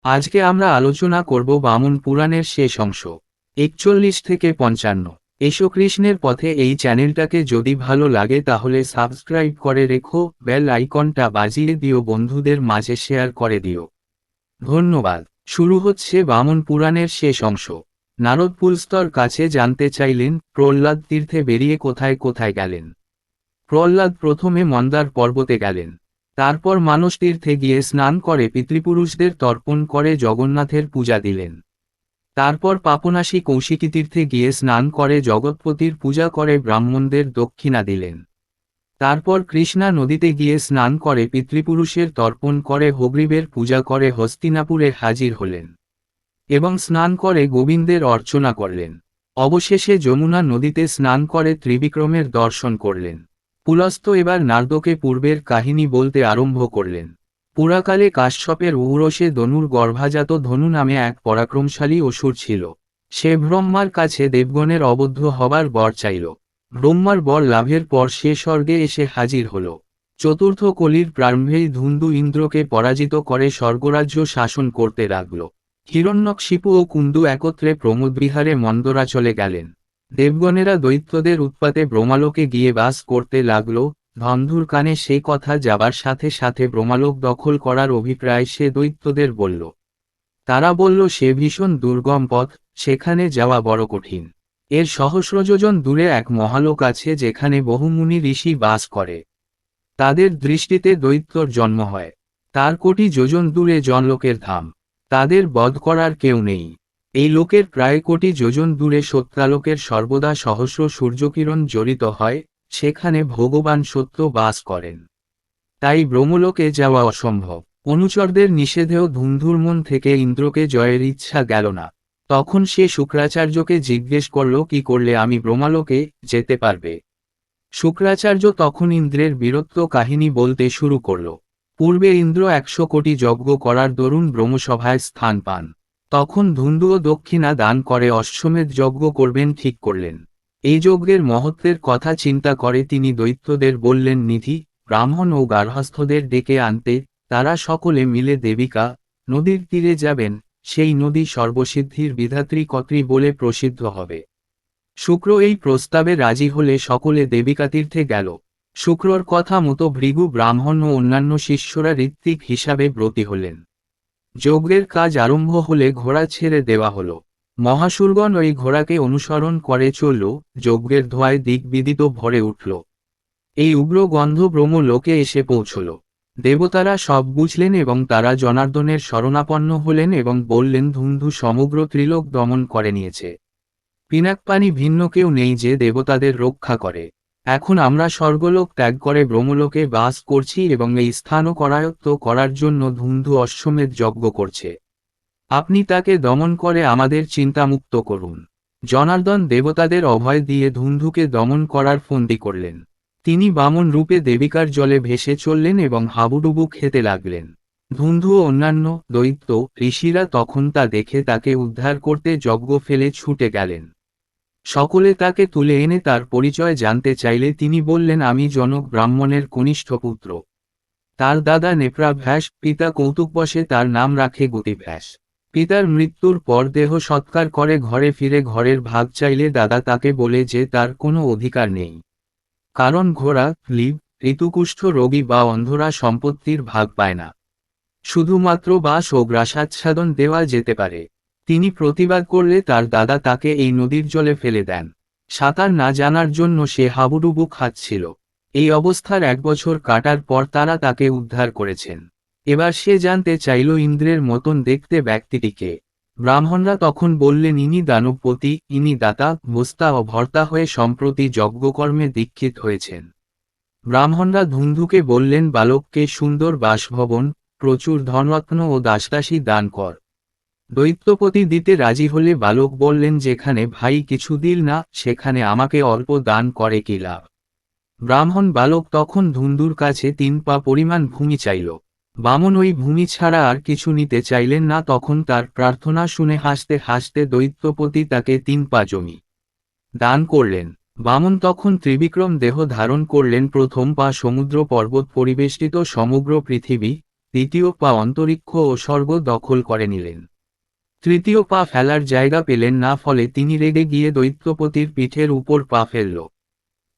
আজকে আমরা আলোচনা করব বামন পুরাণের শেষ অংশ 41 থেকে 55। এসো কৃষ্ণের পথে। এই চ্যানেলটাকে যদি ভালো লাগে তাহলে সাবস্ক্রাইব করে রেখো, বেল আইকনটা বাজিয়ে দিও, বন্ধুদের মাঝে শেয়ার করে দিও। ধন্যবাদ। শুরু হচ্ছে বামন পুরাণের শেষ অংশ। নারদ পুলস্তর কাছে জানতে চাইলেন, প্রহ্লাদ তীর্থে বেরিয়ে কোথায় কোথায় গেলেন। প্রহ্লাদ প্রথমে মন্দার পর্বতে গেলেন। তারপর মানস তীর্থে গিয়ে স্নান করে পিতৃপুরুষদের তর্পণ করে জগন্নাথের পূজা দিলেন। তারপর পাপনাশী কৌশিকী তীর্থে গিয়ে স্নান করে জগৎপতির পূজা করে ব্রাহ্মণদের দক্ষিণা দিলেন। তারপর কৃষ্ণা নদীতে গিয়ে স্নান করে পিতৃপুরুষের তর্পণ করে হগ্রীবের পূজা করে হস্তিনাপুরে হাজির হলেন এবং স্নান করে গোবিন্দের অর্চনা করলেন। অবশেষে যমুনা নদীতে স্নান করে ত্রিবিক্রমের দর্শন করলেন। পুলস্ত্য এবার নারদকে পূর্বের কাহিনী বলতে আরম্ভ করলেন। পুরাকালে কাশ্যপের ঔরসে ধনুর গর্ভাজাত ধনু নামে এক পরাক্রমশালী অসুর ছিল। সে ব্রহ্মার কাছে দেবগণের অবদ্ধ হবার বর চাইল। ব্রহ্মার বর লাভের পর সে স্বর্গে এসে হাজির হল। চতুর্থ কলির প্রারম্ভেই ধুন্দু ইন্দ্রকে পরাজিত করে স্বর্গরাজ্য শাসন করতে লাগল। হিরণ্যকশিপু ও কুন্দু একত্রে প্রমোদবিহারে মন্দরাচলে গেলেন। দেবগণেরা দৈত্যদের উৎপাতে ব্রহ্মালোকে গিয়ে বাস করতে লাগল। ধন্ধুর কানে সেই কথা যাবার সাথে সাথে ব্রহ্মালোক দখল করার অভিপ্রায় সে দৈত্যদের বলল। তারা বলল, সে ভীষণ দুর্গম পথ, সেখানে যাওয়া বড় কঠিন। এর সহস্রযোজন দূরে এক মহালোক আছে যেখানে বহু মুনি ঋষি বাস করে। তাদের দৃষ্টিতে দৈত্যর জন্ম হয়। তার কোটি যোজন দূরে জনলোকের ধাম। তাদের বধ করার কেউ নেই। এই লোকের প্রায় কোটি যোজন দূরে সত্যালোকের সর্বদা সহস্র সূর্যকিরণ জড়িত হয়, সেখানে ভগবান সত্য বাস করেন। তাই ব্রহ্মলোকে যাওয়া অসম্ভব। অনুচরদের নিষেধেও ধুন্ধুর মন থেকে ইন্দ্রকে জয়ের ইচ্ছা গেল না। তখন সে শুক্রাচার্যকে জিজ্ঞেস করল, কি করলে আমি ব্রহ্মলোকে যেতে পারবে। শুক্রাচার্য তখন ইন্দ্রের বীরত্ব কাহিনী বলতে শুরু করল। পূর্বে ইন্দ্র 100 কোটি যজ্ঞ করার দরুন ব্রহ্মসভায় স্থান পান। তখন ধুন্দুও দক্ষিণা দান করে অশ্বমেধ যজ্ঞ করবেন ঠিক করলেন। এই যজ্ঞের মহত্বের কথা চিন্তা করে তিনি দৈত্যদের বললেন, নিধি, ব্রাহ্মণ ও গার্হস্থ্যদের ডেকে আনতে। তারা সকলে মিলে দেবিকা নদীর তীরে যাবেন। সেই নদী সর্বসিদ্ধির বিধাত্রী কর্ত্রী বলে প্রসিদ্ধ হবে। শুক্র এই প্রস্তাবে রাজি হলে সকলে দেবিকা তীর্থে গেল। শুক্রর কথা মতো ভৃগু ব্রাহ্মণ ও অন্যান্য শিষ্যরা ঋত্বিক হিসাবে ব্রতী হলেন। যজ্ঞের কাজ আরম্ভ হলে ঘোড়া ছেড়ে দেওয়া হল। মহাসুরগণ ওই ঘোড়াকে অনুসরণ করে চলল। যজ্ঞের ধোঁয়ায় দিকবিদিত ভরে উঠল। এই উগ্র গন্ধ ব্রহ্মলোকে এসে পৌঁছল। দেবতারা সব বুঝলেন এবং তারা জনার্দনের শরণাপন্ন হলেন এবং বললেন, ধুন্ধু সমগ্র ত্রিলোক দমন করে নিয়েছে। পিনাকপানি ভিন্ন কেউ নেই যে দেবতাদের রক্ষা করে। এখন আমরা স্বর্গলোক ত্যাগ করে ব্রহ্মলোকে বাস করছি এবং এই স্থানও করায়ত্ত করার জন্য ধুন্ধু অশ্বমেধ যজ্ঞ করছে। আপনি তাকে দমন করে আমাদের চিন্তামুক্ত করুন। জনার্দন দেবতাদের অভয় দিয়ে ধুন্ধুকে দমন করার ফন্দি করলেন। তিনি বামন রূপে দেবিকার জলে ভেসে চললেন এবং হাবুডুবু খেতে লাগলেন। ধুন্ধু ও অন্যান্য দৈত্য ঋষিরা তখন তা দেখে তাকে উদ্ধার করতে যজ্ঞ ফেলে ছুটে গেলেন। সকলে তাকে তুলে এনে তার পরিচয় জানতে চাইলে তিনি বললেন, আমি জনক ব্রাহ্মণের কনিষ্ঠ পুত্র। তার দাদা নেপ্রাভ্যাস, পিতা কৌতুকবশে তার নাম রাখে গতিভ্যাস। পিতার মৃত্যুর পর দেহ সৎকার করে ঘরে ফিরে ঘরের ভাগ চাইলে দাদা তাকে বলে যে তার কোনো অধিকার নেই। কারণ ঘোড়া, ক্লীব, ঋতুকুষ্ঠ রোগী বা অন্ধরা সম্পত্তির ভাগ পায় না। শুধুমাত্র বাস ও গ্রাসাচ্ছাদন দেওয়া যেতে পারে। তিনি প্রতিবাদ করলে তার দাদা তাকে এই নদীর জলে ফেলে দেন। সাঁতার না জানার জন্য সে হাবুডুবু খাচ্ছিল। এই অবস্থার 1 বছর কাটার পর তারা তাকে উদ্ধার করেছেন। এবার সে জানতে চাইল, ইন্দ্রের মতন দেখতে ব্যক্তিটিকে। ব্রাহ্মণরা তখন বললেন, ইনি দানবপতি, ইনি দাতা, ভোস্তা ও ভর্তা হয়ে সম্প্রতি যজ্ঞকর্মে দীক্ষিত হয়েছেন। ব্রাহ্মণরা ধুন্ধুকে বললেন, বালককে সুন্দর বাসভবন, প্রচুর ধনরত্ন ও দাসদাসী দান কর। দৈত্যপতি দিতে রাজি হলে বালক বললেন, যেখানে ভাই কিছু দিল না সেখানে আমাকে অল্প দান করে কি লাভ। ব্রাহ্মণ বালক তখন ধুন্ধুর কাছে 3 পা পরিমাণ ভূমি চাইল। বামন ওই ভূমি ছাড়া আর কিছু নিতে চাইলেন না। তখন তার প্রার্থনা শুনে হাসতে হাসতে দৈত্যপতি তাকে 3 পা জমি দান করলেন। বামন তখন ত্রিবিক্রম দেহ ধারণ করলেন। প্রথম পা সমুদ্র পর্বত পরিবেষ্টিত সমগ্র পৃথিবী, দ্বিতীয় পা অন্তরিক্ষ ও স্বর্গ দখল করে নিলেন। তৃতীয় পা ফেলার জায়গা পেলেন না, ফলে তিনি রেগে গিয়ে দৈত্যপতির পিঠের উপর পা ফেলল।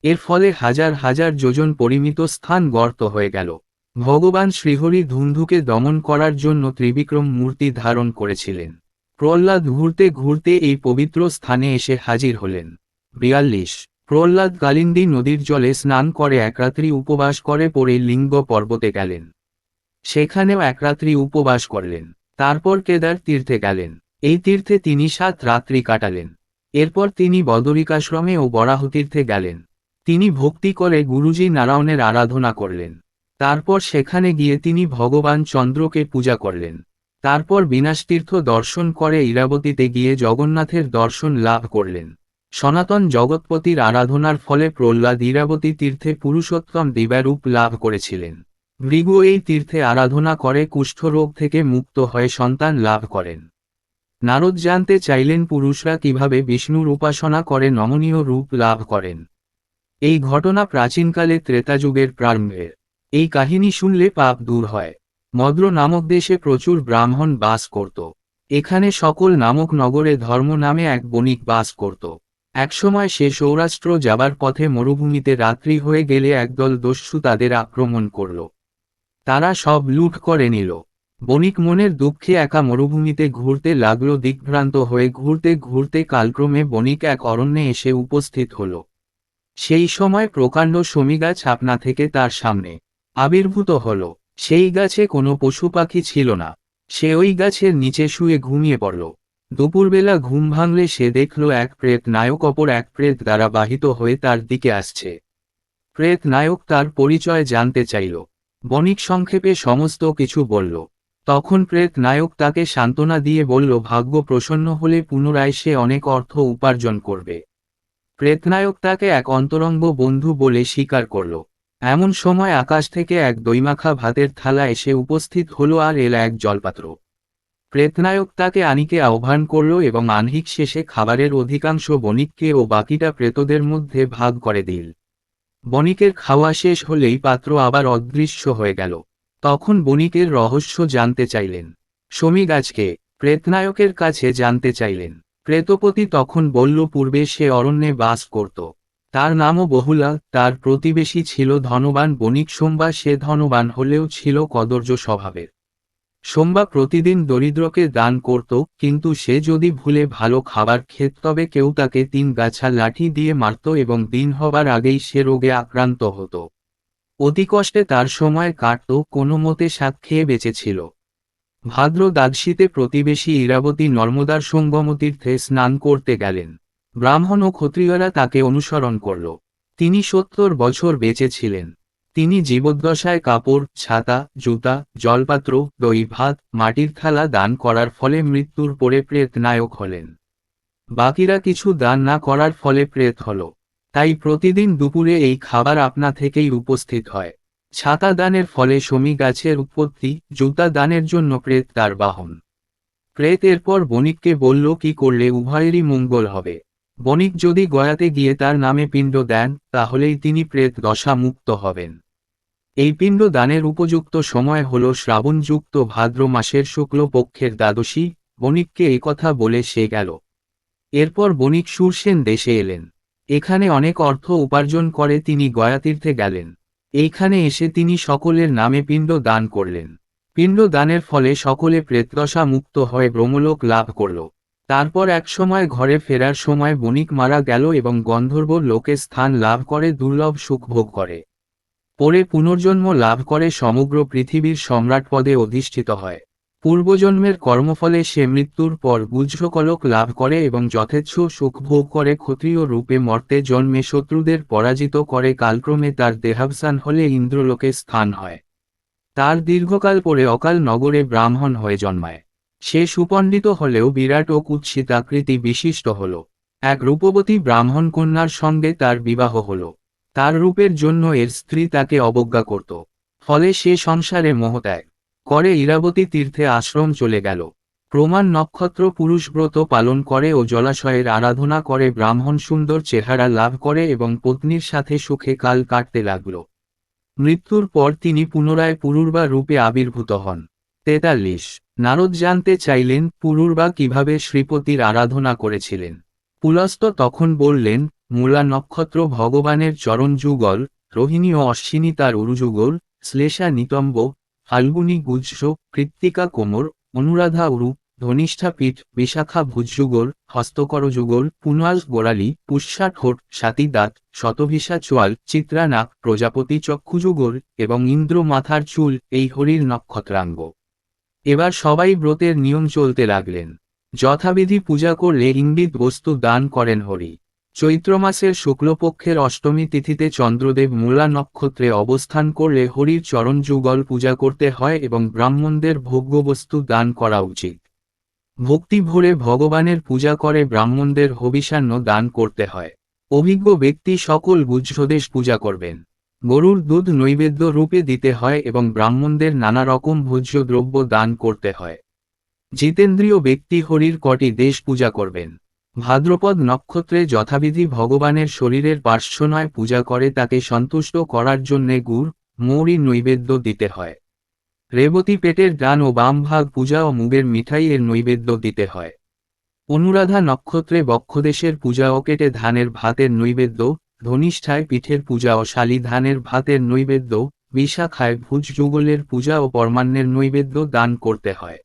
এর ফলে হাজার হাজার যোজন পরিমিত স্থান গর্ত হয়ে গেল। ভগবান শ্রীহরি ধুন্ধুকে দমন করার জন্য ত্রিবিক্রম মূর্তি ধারণ করেছিলেন। প্রহ্লাদ ঘুরতে ঘুরতে এই পবিত্র স্থানে এসে হাজির হলেন। 42 প্রহ্লাদ কালিন্দী নদীর জলে স্নান করে এক রাত্রি উপবাস করে পরে লিঙ্গ পর্বতে গেলেন। সেখানেও এক রাত্রি উপবাস করলেন। তারপর কেদার তীর্থে গেলেন। এই তীর্থে তিনি 7 রাত্রি কাটালেন। এরপর তিনি বদরিকাশ্রমে ও বরাহতীর্থে গেলেন। তিনি ভক্তি করে গুরুজি নারায়ণের আরাধনা করলেন। তারপর সেখানে গিয়ে তিনি ভগবান চন্দ্রকে পূজা করলেন। তারপর বিনাশতীর্থ দর্শন করে ইরাবতীতে গিয়ে জগন্নাথের দর্শন লাভ করলেন। সনাতন জগৎপতির আরাধনার ফলে প্রহ্লাদ ইরাবতী তীর্থে পুরুষোত্তম দিব্যরূপ লাভ করেছিলেন। ভৃগু এই তীর্থে আরাধনা করে কুষ্ঠরোগ থেকে মুক্ত হয়ে সন্তান লাভ করেন। নারদ জানতে চাইলেন পুরুষরা কিভাবে বিষ্ণুর উপাসনা করে নমনীয় রূপ লাভ করেন। এই ঘটনা প্রাচীনকালে ত্রেতাযুগের প্রারম্ভের। এই কাহিনী শুনলে পাপ দূর হয়। মদ্র নামক দেশে প্রচুর ব্রাহ্মণ বাস করত। এখানে সকল নামক নগরে ধর্ম নামে এক বণিক বাস করত। একসময় সে সৌরাষ্ট্র যাবার পথে মরুভূমিতে রাত্রি হয়ে গেলে একদল দস্যু তাদের আক্রমণ করল। তারা সব লুট করে নিল। বণিক মনের দুঃখে একা মরুভূমিতে ঘুরতে লাগল। দিকভ্রান্ত হয়ে ঘুরতে ঘুরতে কালক্রমে বণিক এক অরণ্যে এসে উপস্থিত হল। সেই সময় প্রকাণ্ড শমীগাছ আপনা থেকে তার সামনে আবির্ভূত হল। সেই গাছে কোনো পশু পাখি ছিল না। সে ওই গাছের নিচে শুয়ে ঘুমিয়ে পড়ল। দুপুরবেলা ঘুম ভাঙলে সে দেখল এক প্রেত নায়ক অপর এক প্রেত দ্বারা বাহিত হয়ে তার দিকে আসছে। প্রেত নায়ক তার পরিচয় জানতে চাইল। বণিক সংক্ষেপে সমস্ত কিছু বলল। তখন প্রেত নায়ক তাকে সান্ত্বনা দিয়ে বলল, ভাগ্য প্রসন্ন হলে পুনরায় সে অনেক অর্থ উপার্জন করবে। প্রেতনায়ক তাকে এক অন্তরঙ্গ বন্ধু বলে স্বীকার করল। এমন সময় আকাশ থেকে এক দইমাখা ভাতের থালা এসে উপস্থিত হল আর এল এক জলপাত্র। প্রেতনায়ক তাকে আনিকে আহ্বান করল এবং আহ্নিক শেষে খাবারের অধিকাংশ বণিককে ও বাকিটা প্রেতদের মধ্যে ভাগ করে দিল। বণিকের খাওয়া শেষ হলেই পাত্র আবার অদৃশ্য হয়ে গেল। তখন বণিকের রহস্য জানতে চাইলেন। শমীগাছকে প্রেতনায়কের কাছে জানতে চাইলেন। প্রেতপতি তখন বলল, পূর্বে সে অরণ্যে বাস করত। তার নামও বহুলা। তার প্রতিবেশী ছিল ধনবান বণিক সোম্বা। সে ধনবান হলেও ছিল কদর্য স্বভাবের। সোম্বা প্রতিদিন দরিদ্রকে দান করত, কিন্তু সে যদি ভুলে ভালো খাবার খেত তবে কেউ তাকে 3 গাছা লাঠি দিয়ে মারত এবং দিন হবার আগেই সে রোগে আক্রান্ত হতো। অতি কষ্টে তার সময় কাটত, কোনো মতে শাক খেয়ে বেঁচেছিল। ভাদ্র দ্বাদশীতে প্রতিবেশী ইরাবতী নর্মদার সঙ্গমতীর্থে স্নান করতে গেলেন। ব্রাহ্মণ ও ক্ষত্রিয়রা তাকে অনুসরণ করল। তিনি 70 বছর বেঁচে ছিলেন। তিনি জীবদ্দশায় কাপড়, ছাতা, জুতা, জলপাত্র, দই ভাত, মাটির থালা দান করার ফলে মৃত্যুর পরে প্রেত নায়ক হলেন। বাকিরা কিছু দান না করার ফলে প্রেত হল। তাই প্রতিদিন দুপুরে এই খাবার আপনা থেকেই উপস্থিত হয়। ছাতা দানের ফলে শমী গাছের উৎপত্তি, জুতা দানের জন্য প্রেত তার বাহন। প্রেত এরপর বণিককে বলল, কি করলে উভয়েরই মঙ্গল হবে। বণিক যদি গয়াতে গিয়ে তার নামে পিণ্ড দেন, তাহলেই তিনি প্রেত দশা মুক্ত হবেন। এই পিণ্ড দানের উপযুক্ত সময় হল শ্রাবণযুক্ত ভাদ্র মাসের শুক্ল পক্ষের দ্বাদশী। বণিককে এই কথা বলে সে গেল। এরপর বণিক সুরসেন দেশে এলেন। এখানে অনেক অর্থ উপার্জন করে তিনি গয়াতীর্থে গেলেন। এইখানে এসে তিনি সকলের নামে পিণ্ড দান করলেন। পিণ্ড দানের ফলে সকলে প্রেতদশা মুক্ত হয়ে ব্রহ্মলোক লাভ করল। তারপর এক সময় ঘরে ফেরার সময় বণিক মারা গেল এবং গন্ধর্ব লোকে স্থান লাভ করে দুর্লভ সুখ ভোগ করে। পরে পুনর্জন্ম লাভ করে সমগ্র পৃথিবীর সম্রাট পদে অধিষ্ঠিত হয়। পূর্বজন্মের কর্মফলে সে মৃত্যুর পর গুহ্যকলক লাভ করে এবং যথেচ্ছ সুখ ভোগ করে ক্ষত্রিয় রূপে মর্তে জন্মে শত্রুদের পরাজিত করে। কালক্রমে তার দেহাবসান হলে ইন্দ্রলোকে স্থান হয়। তার দীর্ঘকাল পরে অকাল নগরে ব্রাহ্মণ হয়ে জন্মায়। সে সুপণ্ডিত হলেও বিরাট ও কুৎসিত আকৃতি বিশিষ্ট হল। এক রূপবতী ব্রাহ্মণ কন্যার সঙ্গে তার বিবাহ হল। তার রূপের জন্য এর স্ত্রী তাকে অবজ্ঞা করত। ফলে সে সংসারে মোহত্যাগ করে ইরাবতী তীর্থে আশ্রম চলে গেল। প্রমাণ নক্ষত্র পুরুষব্রত পালন করে ও জলাশয়ের আরাধনা করে ব্রাহ্মণ সুন্দর চেহারা লাভ করে এবং পত্নীর সাথে সুখে কাল কাটতে লাগল। মৃত্যুর পর তিনি পুনরায় পুরুরবা রূপে আবির্ভূত হন। 43 নারদ জানতে চাইলেন পুরুরবা কিভাবে শ্রীপতির আরাধনা করেছিলেন। পুলস্ত্য তখন বললেন, মূলা নক্ষত্র ভগবানের চরণ যুগল, রোহিণী ও অশ্বিনী তার উরুযুগল, শ্লেষা নিতম্ব, ফাল্গুনী গুজ্জ, কৃত্তিকা কোমর, অনুরাধা উরু, ধনিষ্ঠা পিঠ, বিশাখা ভুজযুগল, হস্তকর যুগল, পুনাল গোড়ালি, পুষ্যা ঠোঁট, সাতি দাঁত, শতভিষা চোয়াল, চিত্রা নাক, প্রজাপতি চক্ষুযুগল এবং ইন্দ্র মাথার চুল এই হরির নক্ষত্রাঙ্গ। এবার সবাই ব্রতের নিয়ম চলতে লাগলেন। যথাবিধি পূজা করলে ইঙ্গিত বস্তু দান করেন হরি। চৈত্র মাসের শুক্লপক্ষের অষ্টমী তিথিতে চন্দ্রদেব মূলা নক্ষত্রে অবস্থান করলে হরির চরণ যুগল পূজা করতে হয় এবং ব্রাহ্মণদের ভোগ্যবস্তু দান করা উচিত। ভক্তি ভরে ভগবানের পূজা করে ব্রাহ্মণদের হবিষান্ন দান করতে হয়। অভিজ্ঞ ব্যক্তি সকল গুহ্যদেশ পূজা করবেন। গরুর দুধ নৈবেদ্য রূপে দিতে হয় এবং ব্রাহ্মণদের নানা রকম ভোজ্য দ্রব্য দান করতে হয়। জিতেন্দ্রীয় ব্যক্তি হরির কটি দেশ পূজা করবেন। ভাদ্রপদ নক্ষত্রে যথাবিধি ভগবানের শরীরের পার্শ্বনয় পূজা করে তাকে সন্তুষ্ট করার জন্যে গুড় মৌরি নৈবেদ্য দিতে হয়। রেবতী পেটের ডান ও বাম ভাগ পূজা ও মুগের মিঠাই এর নৈবেদ্য দিতে হয়। অনুরাধা নক্ষত্রে বক্ষদেশের পূজা ও কেটে ধানের ভাতের নৈবেদ্য, ধনিষ্ঠায় পিঠের পূজা ও শালি ধানের ভাতের নৈবেদ্য, বিশাখায় ভুজ যুগলের পূজা ও পরমান্নের নৈবেদ্য দান করতে হয়।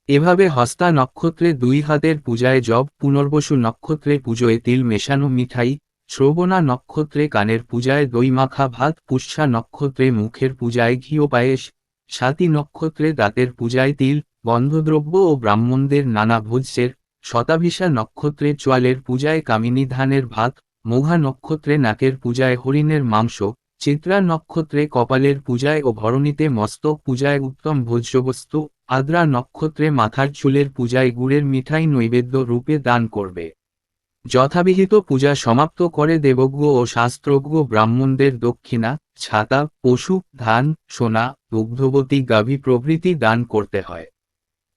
এভাবে হস্তা নক্ষত্রে 2 হাতের পূজায় জব, পুনর্বসু নক্ষত্রে পুজোয় তিল মেশানো মিঠাই, শ্রবণা নক্ষত্রে কানের পূজায় দই মাখা ভাত, পুষ্যা নক্ষত্রে মুখের পূজায় ঘি ও পায়েস, স্বাতী নক্ষত্রে দাঁতের পূজায় তিল, গন্ধদ্রব্য ও ব্রাহ্মণদের নানা ভোজ্যের, শতাভিষা নক্ষত্রে চোয়ালের পূজায় কামিনী ধানের ভাত, মোঘা নক্ষত্রে নাকের পূজায় হরিণের মাংস, চিত্রা নক্ষত্রে কপালের পূজায় ও ভরণীতে মস্তক পূজায় উত্তম ভোজ্যবস্তু, আদ্রা নক্ষত্রে মাথার চুলের পূজায় গুড়ের মিঠাই নৈবেদ্য রূপে দান করবে। যথাবিহিত পূজা সমাপ্ত করে দেবজ্ঞ ও শাস্ত্রজ্ঞ ব্রাহ্মণদের দক্ষিণা, ছাতা, পশু, ধান, সোনা, দুগ্ধবতী গাভী প্রভৃতি দান করতে হয়।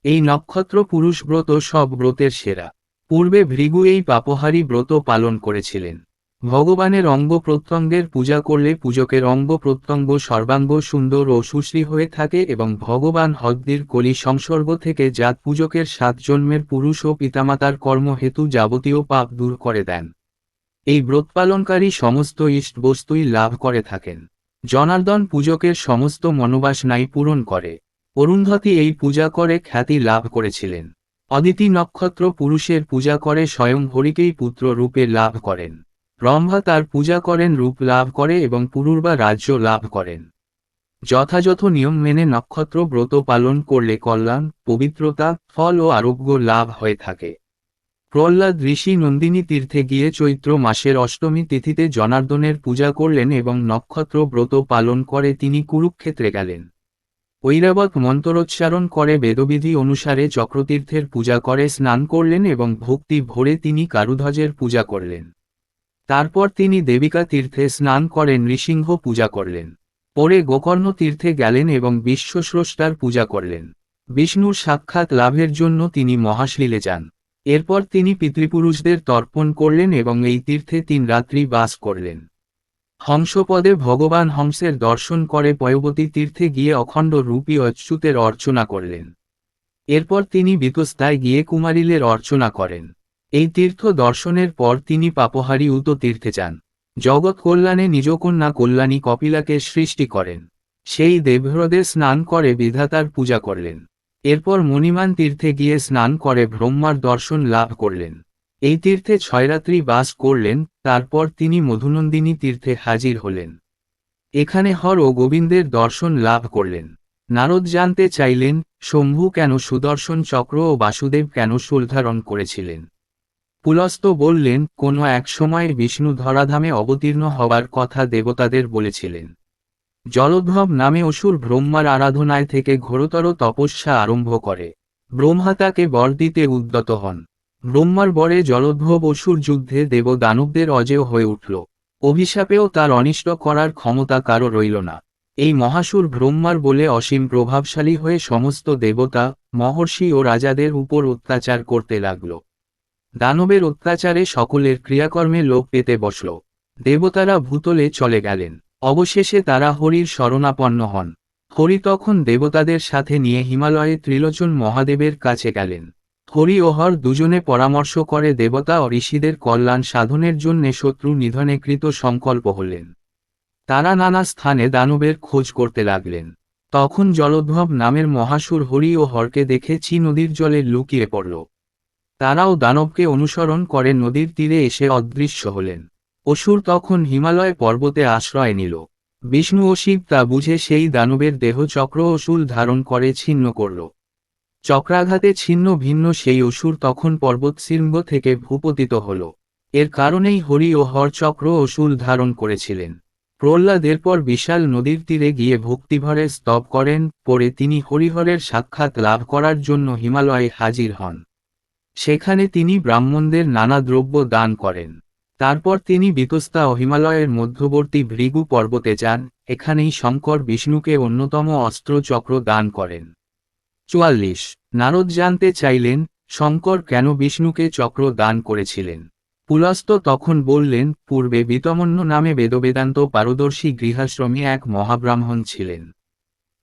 এই নক্ষত্র পুরুষ ব্রত সব ব্রতের সেরা। পূর্বে ভৃগু এই পাপহারী ব্রত পালন করেছিলেন। ভগবানের অঙ্গ প্রত্যঙ্গের পূজা করলে পূজকের অঙ্গ প্রত্যঙ্গ সর্বাঙ্গ সুন্দর ও সুশ্রী হয়ে থাকে এবং ভগবান হদ্দির কলি সংসর্গ থেকে জাত পূজকের 7 জন্মের পুরুষ ও পিতামাতার কর্ম হেতু যাবতীয় পাপ দূর করে দেন। এই ব্রত পালনকারী সমস্ত ইষ্ট বস্তুই লাভ করে থাকেন। জনার্দন পূজকের সমস্ত মনোবাসনাই পূরণ করে। অরুন্ধতী এই পূজা করে খ্যাতি লাভ করেছিলেন। অদিতি নক্ষত্র পুরুষের পূজা করে স্বয়ং হরিকেই পুত্র রূপে লাভ করেন। ব্রহ্মা তার পূজা করেন রূপ লাভ করে এবং পুরুরবা রাজ্য লাভ করেন। যথাযথ নিয়ম মেনে নক্ষত্র ব্রত পালন করলে কল্যাণ, পবিত্রতা, ফল ও আরোগ্য লাভ হয়ে থাকে। প্রহ্লাদ ঋষি নন্দিনী তীর্থে গিয়ে চৈত্র মাসের অষ্টমী তিথিতে জনার্দনের পূজা করলেন এবং নক্ষত্র ব্রত পালন করে তিনি কুরুক্ষেত্রে গেলেন। ঐরাবত মন্ত্রোচ্চারণ করে বেদবিধি অনুসারে চক্রতীর্থের পূজা করে স্নান করলেন এবং ভক্তি ভরে তিনি কারুধ্বজের পূজা করলেন। তারপর তিনি দেবিকা তীর্থে স্নান করে নৃসিংহ পূজা করলেন। পরে গোকর্ণ তীর্থে গেলেন এবং বিশ্বস্রষ্টার পূজা করলেন। বিষ্ণুর সাক্ষাৎ লাভের জন্য তিনি মহাশ্লীলে যান। এরপর তিনি পিতৃপুরুষদের তর্পণ করলেন এবং এই তীর্থে 3 রাত্রি বাস করলেন। হংসপদে ভগবান হংসের দর্শন করে পয়বতী তীর্থে গিয়ে অখণ্ড রূপী অচ্যুতের অর্চনা করলেন। এরপর তিনি বিতস্তায় গিয়ে কুমারিলের অর্চনা করেন। এই তীর্থ দর্শনের পর তিনি পাপহারী উত তীর্থে যান। জগৎ কল্যাণে নিজ কন্যা কল্যাণী কপিলাকে সৃষ্টি করেন। সেই দেবহ্রদে স্নান করে বিধাতার পূজা করলেন। এরপর মণিমান তীর্থে গিয়ে স্নান করে ব্রহ্মার দর্শন লাভ করলেন। এই তীর্থে 6 রাত্রি বাস করলেন। তারপর তিনি মধুনন্দিনী তীর্থে হাজির হলেন। এখানে হর ও গোবিন্দের দর্শন লাভ করলেন। নারদ জানতে চাইলেন, শম্ভু কেন সুদর্শন চক্র ও বাসুদেব কেন শূল ধারণ করেছিলেন। পুলস্ত্য বললেন, কোনো এক সময় বিষ্ণু ধরাধামে অবতীর্ণ হবার কথা দেবতাদের বলেছিলেন। জলোদ্ভব নামে অসুর ব্রহ্মার আরাধনায় থেকে ঘোরতর তপস্যা আরম্ভ করে। ব্রহ্মা তাকে বর দিতে উদ্যত হন। ব্রহ্মার বরে জলোদ্ভব অসুর যুদ্ধে দেব দানবদের অজেয় হয়ে উঠল। অভিশাপেও তার অনিষ্ট করার ক্ষমতা কারো রইল না। এই মহাসুর ব্রহ্মার বলে অসীম প্রভাবশালী হয়ে সমস্ত দেবতা, মহর্ষি ও রাজাদের উপর অত্যাচার করতে লাগল। দানবের অত্যাচারে সকলের ক্রিয়াকর্মে লোপ পেতে বসল। দেবতারা ভূতলে চলে গেলেন। অবশেষে তারা হরির শরণাপন্ন হন। হরি তখন দেবতাদের সাথে নিয়ে হিমালয়ে ত্রিলোচন মহাদেবের কাছে গেলেন। হরি ও হর দুজনে পরামর্শ করে দেবতা ও ঋষিদের কল্যাণ সাধনের জন্যে শত্রু নিধনে কৃত সংকল্প হলেন। তারা নানা স্থানে দানবের খোঁজ করতে লাগলেন। তখন জলোদ্ভব নামের মহাসুর হরি ও হরকে দেখে চি নদীর জলে লুকিয়ে পড়ল। তারাও দানবকে অনুসরণ করে নদীর তীরে এসে অদৃশ্য হলেন। অসুর তখন হিমালয় পর্বতে আশ্রয় নিল। বিষ্ণু ও শিব তা বুঝে সেই দানবের দেহ চক্র ও শূল ধারণ করে ছিন্ন করল। চক্রাঘাতে ছিন্ন ভিন্ন সেই অসুর তখন পর্বতশৃঙ্গ থেকে ভূপতিত হল। এর কারণেই হরি ও হর চক্র ও শূল ধারণ করেছিলেন। প্রহ্লাদ এরপর বিশাল নদীর তীরে গিয়ে ভক্তিভরে স্তব করেন। পরে তিনি হরিহরের সাক্ষাৎ লাভ করার জন্য হিমালয়ে হাজির হন। সেখানে তিনি ব্রাহ্মণদের নানা দ্রব্য দান করেন। তারপর তিনি বিতস্তা ও হিমালয়ের মধ্যবর্তী ভৃগু পর্বতে যান। এখানেই শঙ্কর বিষ্ণুকে অন্যতম অস্ত্র চক্র দান করেন। ৪৪ নারদ জানতে চাইলেন, শঙ্কর কেন বিষ্ণুকে চক্র দান করেছিলেন। পুলস্ত্য তখন বললেন, পূর্বে বিতমন্য নামে বেদবেদান্ত পারদর্শী গৃহাশ্রমী এক মহাব্রাহ্মণ ছিলেন।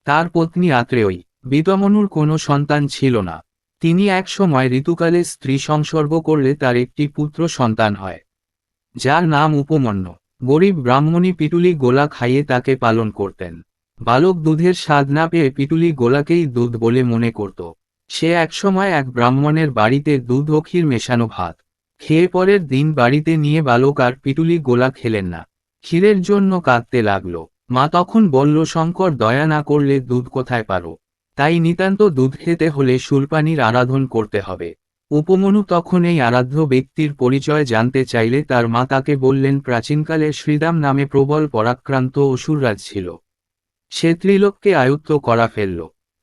তার পত্নী আত্রেয়ী। বিতমনুর কোনো সন্তান ছিল না। তিনি এক সময় ঋতুকালে স্ত্রী সংসর্গ করলে তার একটি পুত্র সন্তান হয়, যার নাম উপমন্য। গরিব ব্রাহ্মণী পিটুলি গোলা খাইয়ে তাকে পালন করতেন। বালক দুধের স্বাদ না পেয়ে পিটুলি গোলাকেই দুধ বলে মনে করত। সে একসময় এক ব্রাহ্মণের বাড়িতে দুধ ও ক্ষীর মেশানো ভাত খেয়ে পরের দিন বাড়িতে নিয়ে বালক আর পিটুলি গোলা খেলেন না। ক্ষীরের জন্য কাঁদতে লাগল। মা তখন বলল, শঙ্কর দয়া না করলে দুধ কোথায় পারো, তাই নিতান্ত দুধ খেতে হলে শূলপাণির আরাধন করতে হবে। উপমনু তখন এই আরাধ্য ব্যক্তির পরিচয় জানতে চাইলে তার মা তাকে বললেন, প্রাচীনকালে শ্রীদাম নামে প্রবল পরাক্রান্ত অসুররাজ ছিল। সে ত্রিলোককে আয়ত্ত করা ফেলল।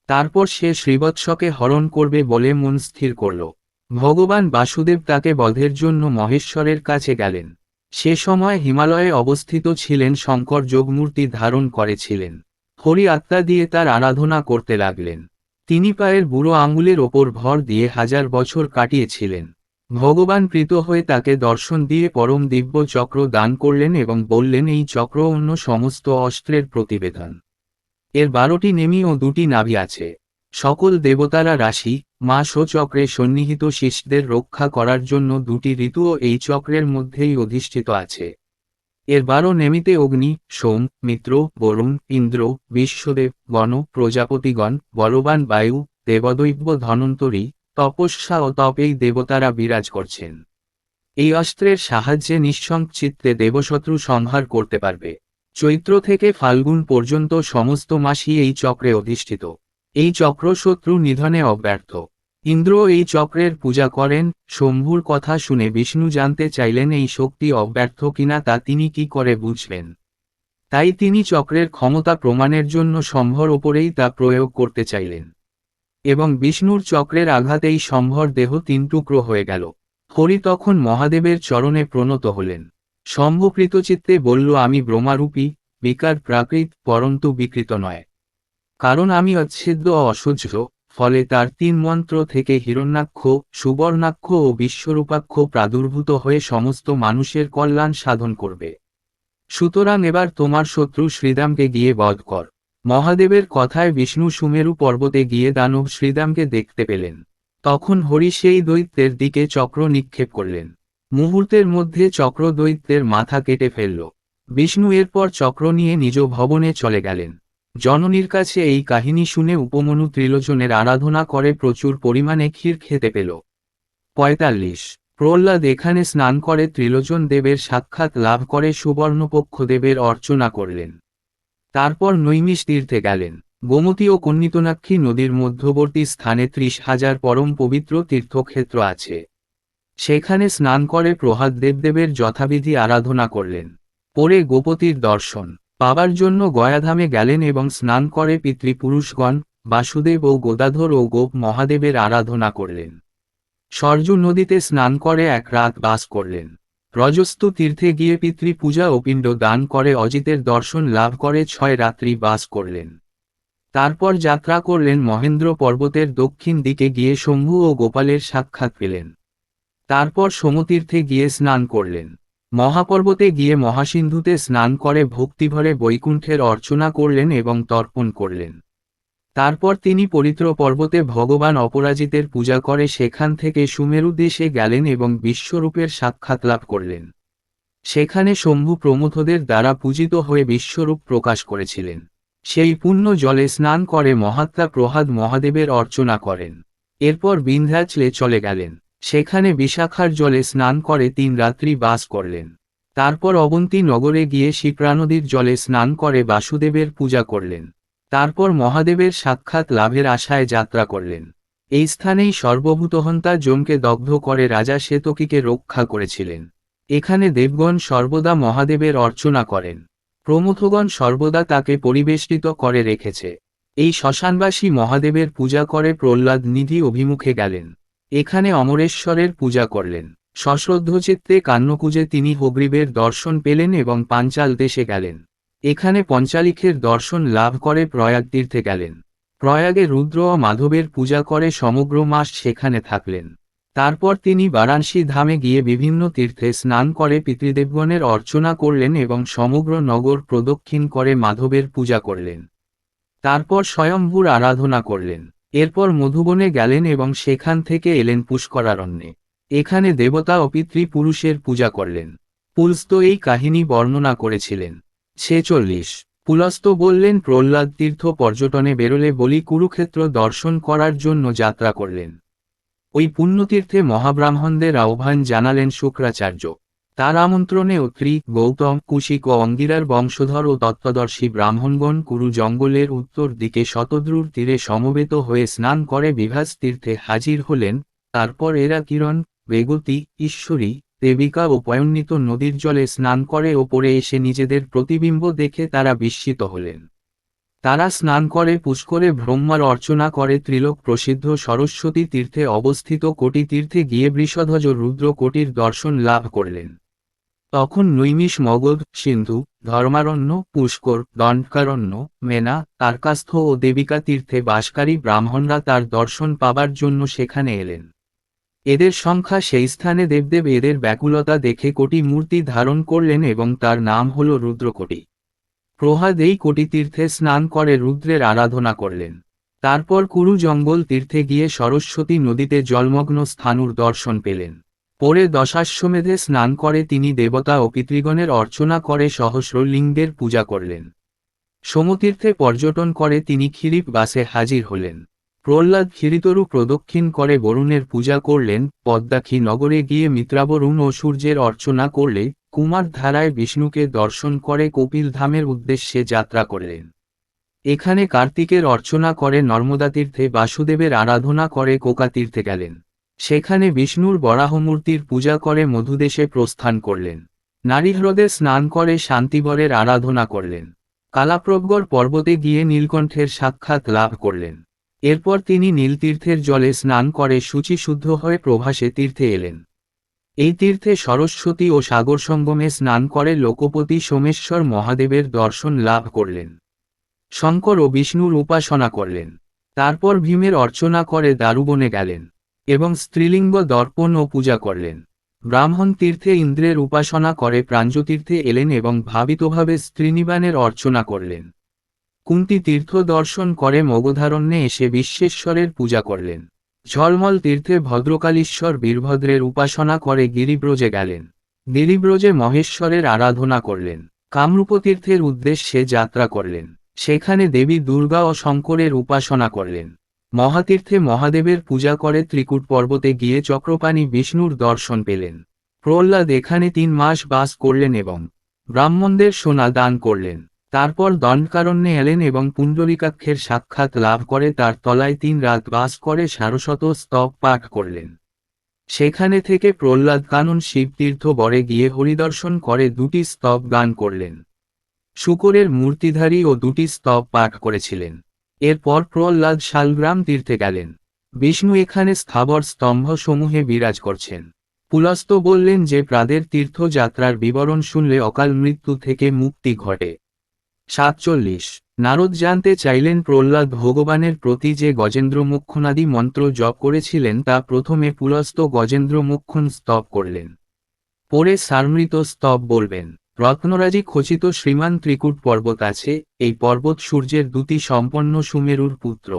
তারপর সে শ্রীবৎসকে হরণ করবে বলে মন স্থির করল। ভগবান বাসুদেব তাকে বধের জন্য মহেশ্বরের কাছে গেলেন। সে সময় হিমালয়ে অবস্থিত ছিলেন শঙ্কর যোগমূর্তি ধারণ করেছিলেন। হরি আত্মা দিয়ে তার আরাধনা করতে লাগলেন। তিনি পায়ের বুড়ো আঙুলের ওপর ভর দিয়ে 1000 বছর কাটিয়েছিলেন। ভগবান প্রীত হয়ে তাকে দর্শন দিয়ে পরম দিব্য চক্র দান করলেন এবং বললেন, এই চক্র অন্য সমস্ত অস্ত্রের প্রতিবেদন। এর 12টি নেমি ও 2টি নাভি আছে। সকল দেবতারা রাশি মাস ও চক্রে সন্নিহিত শিষ্যদের রক্ষা করার জন্য 2টি ঋতুও এই চক্রের মধ্যেই অধিষ্ঠিত আছে। এর 12 নেমিতে অগ্নি, সোম, মিত্র, বরুণ, ইন্দ্র, বিশ্বদেব, গণ, প্রজাপতিগণ, বলবান বায়ু, দেবদৈব্য ধনন্তরী, তপস্যা ও তপ এই দেবতারা বিরাজ করছেন। এই অস্ত্রের সাহায্যে নিঃসংচিত্তে দেবশত্রু সংহার করতে পারবে। চৈত্র থেকে ফাল্গুন পর্যন্ত সমস্ত মাসই এই চক্রে অধিষ্ঠিত। এই চক্র শত্রু নিধনে অব্যর্থ। ইন্দ্র এই চক্রের পূজা করেন। শম্ভুর কথা শুনে বিষ্ণু জানতে চাইলেন এই শক্তি অব্যর্থ কিনা তা তিনি কি করে বুঝবেন। তাই তিনি চক্রের ক্ষমতা প্রমাণের জন্য শম্ভর ওপরেই তা প্রয়োগ করতে চাইলেন। এবং বিষ্ণুর চক্রের আঘাতেই শম্ভর দেহ 3 টুকরো হয়ে গেল। হরি তখন মহাদেবের চরণে প্রণত হলেন। শম্ভ কৃতচিত্তে বলল, আমি ব্রহ্মারূপী, বিকার প্রাকৃত, পরন্তু বিকৃত নয়। কারণ আমি অচ্ছেদ্য ও অসহ্য। ফলে তার 3 মন্ত্র থেকে হিরণ্যাক্ষ, সুবর্ণাক্ষ ও বিশ্বরূপাক্ষ প্রাদুর্ভূত হয়ে সমস্ত মানুষের কল্যাণ সাধন করবে। সুতরাং এবার তোমার শত্রু শ্রীদামকে গিয়ে বধ কর। মহাদেবের কথায় বিষ্ণু সুমেরু পর্বতে গিয়ে দানব শ্রীদামকে দেখতে পেলেন। তখন হরি সেই দৈত্যের দিকে চক্র নিক্ষেপ করলেন। মুহূর্তের মধ্যে চক্র দৈত্যের মাথা কেটে ফেলল। বিষ্ণু এরপর চক্র নিয়ে নিজ ভবনে চলে গেলেন। জননীর কাছে এই কাহিনী শুনে উপমনু ত্রিলোচনের আরাধনা করে প্রচুর পরিমাণে ক্ষীর খেতে পেল। ৪৫ প্রহ্লাদ এখানে স্নান করে ত্রিলোচন দেবের সাক্ষাৎ লাভ করে সুবর্ণপক্ষ দেবের অর্চনা করলেন। তারপর নৈমিষ তীর্থে গেলেন। গোমতী ও কন্যিতনাক্ষী নদীর মধ্যবর্তী স্থানে 30,000 পরম পবিত্র তীর্থক্ষেত্র আছে। সেখানে স্নান করে প্রহ্লাদ দেবদেবের যথাবিধি আরাধনা করলেন। পরে গোপতির দর্শন পাবার জন্য গয়াধামে গেলেন এবং স্নান করে পিতৃপুরুষগণ বাসুদেব ও গোদাধর ও গোপ মহাদেবের আরাধনা করলেন। সরজু নদীতে স্নান করে 1 রাত বাস করলেন। রজস্তু তীর্থে গিয়ে পিতৃপূজা ও পিণ্ড দান করে অজিতের দর্শন লাভ করে 6 রাত্রি বাস করলেন। তারপর যাত্রা করলেন মহেন্দ্র পর্বতের দক্ষিণ দিকে গিয়ে শম্ভু ও গোপালের সাক্ষাৎ পেলেন। তারপর সোমতীর্থে গিয়ে স্নান করলেন। মহাপর্বতে গিয়ে মহাসিন্ধুতে স্নান করে ভক্তিভরে বৈকুণ্ঠের অর্চনা করলেন এবং তর্পণ করলেন। তারপর তিনি পবিত্র পর্বতে ভগবান অপরাজিতের পূজা করে সেখান থেকে সুমেরু দেশে গেলেন এবং বিশ্বরূপের সাক্ষাৎ লাভ করলেন। সেখানে শম্ভু প্রমথদের দ্বারা পূজিত হয়ে বিশ্বরূপ প্রকাশ করেছিলেন। সেই পুণ্য জলে স্নান করে মহাত্মা প্রহ্লাদ মহাদেবের অর্চনা করেন। এরপর বিন্ধ্যাচলে চলে গেলেন। সেখানে বিশাখার জলে স্নান করে 3 রাত্রি বাস করলেন। তারপর অবন্তী নগরে গিয়ে শিপ্রা নদীর জলে স্নান করে বাসুদেবের পূজা করলেন। তারপর মহাদেবের সাক্ষাৎ লাভের আশায় যাত্রা করলেন। এই স্থানেই সর্বভূতহন্তা যমকে দগ্ধ করে রাজা শ্বেতকীকে রক্ষা করেছিলেন। এখানে দেবগণ সর্বদা মহাদেবের অর্চনা করেন। প্রমথগণ সর্বদা তাকে পরিবেষ্টিত করে রেখেছে। এই শ্মশানবাসী মহাদেবের পূজা করে প্রহ্লাদ নিধি অভিমুখে গেলেন। এখানে অমরেশ্বরের পূজা করলেন। সশ্রদ্ধচিত্তে কান্নকুজে তিনি হগ্রীবের দর্শন পেলেন এবং পাঞ্চাল দেশে গেলেন। এখানে পঞ্চালিখের দর্শন লাভ করে প্রয়াগ তীর্থে গেলেন। প্রয়াগে রুদ্র ও মাধবের পূজা করে সমগ্র মাস সেখানে থাকলেন। তারপর তিনি বারাণসী ধামে গিয়ে বিভিন্ন তীর্থে স্নান করে পিতৃদেবগণের অর্চনা করলেন এবং সমগ্র নগর প্রদক্ষিণ করে মাধবের পূজা করলেন। তারপর স্বয়ম্ভূর আরাধনা করলেন। এরপর মধুবনে গেলেন এবং সেখান থেকে এলেন পুষ্করারণ্যে। এখানে দেবতা ও পিতৃপুরুষের পূজা করলেন। পুলস্ত এই কাহিনী বর্ণনা করেছিলেন। 46 পুলস্ত বললেন, প্রহ্লাদ তীর্থ পর্যটনে বেরোলে বলি কুরুক্ষেত্র দর্শন করার জন্য যাত্রা করলেন। ওই পুণ্যতীর্থে মহাব্রাহ্মণদের আহ্বান জানালেন শুক্রাচার্য। তার আমন্ত্রণে অত্রি, গৌতম, কুশিক ও অঙ্গিরার বংশধর ও তত্ত্বদর্শী ব্রাহ্মণগণ কুরু জঙ্গলের উত্তর দিকে শতদ্রুর তীরে সমবেত হয়ে স্নান করে বিভাস তীর্থে হাজির হলেন। তারপর এরা কিরণ, বেগতি, ঈশ্বরী, দেবিকা ও পয়ন্নিত নদীর জলে স্নান করে ওপরে এসে নিজেদের প্রতিবিম্ব দেখে তারা বিস্মিত হলেন। তারা স্নান করে পুষ্করে ব্রহ্মার অর্চনা করে ত্রিলোক প্রসিদ্ধ সরস্বতী তীর্থে অবস্থিত কোটি তীর্থে গিয়ে বৃষধ্বজ রুদ্র কোটির দর্শন লাভ করলেন। তখন নৈমিষ মগধ, সিন্ধু, ধর্মারণ্য, পুষ্কর, দণ্ডকারণ্য, মেনা, তারকাস্থ ও দেবিকা তীর্থে বাসকারী ব্রাহ্মণরা তার দর্শন পাবার জন্য সেখানে এলেন। এদের সংখ্যা সেই স্থানে দেবদেব এদের ব্যাকুলতা দেখে কোটি মূর্তি ধারণ করলেন এবং তার নাম হল রুদ্রকোটি। প্রহ্লাদ এই কোটি তীর্থে স্নান করে রুদ্রের আরাধনা করলেন। তারপর কুরু জঙ্গল তীর্থে গিয়ে সরস্বতী নদীতে জলমগ্ন স্থানুর দর্শন পেলেন। পরে দশাশ্বমেধে স্নান করে তিনি দেবতা ও পিতৃগণের অর্চনা করে সহস্রলিঙ্গের পূজা করলেন। সোমতীর্থে পর্যটন করে তিনি ক্ষীরিপ বাসে হাজির হলেন। প্রহ্লাদ ক্ষীরিতরু প্রদক্ষিণ করে বরুণের পূজা করলেন। পদ্মাক্ষী নগরে গিয়ে মিত্রাবরুণ ও সূর্যের অর্চনা করলে কুমার ধারায় বিষ্ণুকে দর্শন করে কপিল ধামের উদ্দেশ্যে যাত্রা করলেন। এখানে কার্তিকের অর্চনা করে নর্মদা তীর্থে বাসুদেবের আরাধনা করে কোকা তীর্থে গেলেন। সেখানে বিষ্ণুর বরাহমূর্তির পূজা করে মধুদেশে প্রস্থান করলেন। নারীহ্রদে স্নান করে শান্তিবরের আরাধনা করলেন। কালাপ্রবগড় পর্বতে গিয়ে নীলকণ্ঠের সাক্ষাৎ লাভ করলেন। এরপর তিনি নীলতীর্থের জলে স্নান করে শুচিশুদ্ধ হয়ে প্রভাসে তীর্থে এলেন। এই তীর্থে সরস্বতী ও সাগর সঙ্গমে স্নান করে লোকপতি সোমেশ্বর মহাদেবের দর্শন লাভ করলেন। শঙ্কর ও বিষ্ণুর উপাসনা করলেন। তারপর ভীমের অর্চনা করে দারুবনে গেলেন এবং স্ত্রীলিঙ্গ দর্পণ ও পূজা করলেন। ব্রাহ্মণ তীর্থে ইন্দ্রের উপাসনা করে প্রাঞ্জতীর্থে এলেন এবং ভাবিতভাবে স্ত্রীনিবাণের অর্চনা করলেন। কুন্তি তীর্থ দর্শন করে মগধারণ্যে এসে বিশ্বেশ্বরের পূজা করলেন। ঝলমল তীর্থে ভদ্রকালীশ্বর বীরভদ্রের উপাসনা করে গিরিব্রজে গেলেন। গিরিব্রজে মহেশ্বরের আরাধনা করলেন। কামরূপ তীর্থের উদ্দেশ্যে যাত্রা করলেন। সেখানে দেবী দুর্গা ও শঙ্করের উপাসনা করলেন। মহাতীর্থে মহাদেবের পূজা করে ত্রিকূট পর্বতে গিয়ে চক্রপাণি বিষ্ণুর দর্শন পেলেন। প্রহ্লাদ এখানে 3 মাস বাস করলেন এবং ব্রাহ্মণদের সোনা দান করলেন। তারপর দণ্ডকারণ্যে এলেন এবং পুণ্ডরিকাক্ষের সাক্ষাৎ লাভ করে তার তলায় 3 রাত বাস করে সারশত স্তব পাঠ করলেন। সেখানে থেকে প্রহ্লাদ কানন শিবতীর্থ বরে গিয়ে হরিদর্শন করে 2টি স্তব গান করলেন। শুকরের মূর্তিধারী ও 2টি স্তব পাঠ করেছিলেন। এরপর প্রহ্লাদ শালগ্রাম তীর্থে গেলেন। বিষ্ণু এখানে স্থাবর স্তম্ভ সমূহে বিরাজ করছেন। পুলস্ত বললেন যে প্রাদের তীর্থযাত্রার বিবরণ শুনলে অকাল মৃত্যু থেকে মুক্তি ঘটে। 47 নারদ জানতে চাইলেন প্রহ্লাদ ভগবানের প্রতি যে গজেন্দ্র মুখ্যনাদি মন্ত্র জপ করেছিলেন তা প্রথমে পুলস্ত গজেন্দ্র মুখ্যন স্তব করলেন। পরে সারমৃত স্তব বলবেন। রত্নরাজি খচিত শ্রীমান ত্রিকূট পর্বত আছে, এই পর্বত সূর্যের দ্যুতি সম্পন্ন সুমেরুর পুত্র।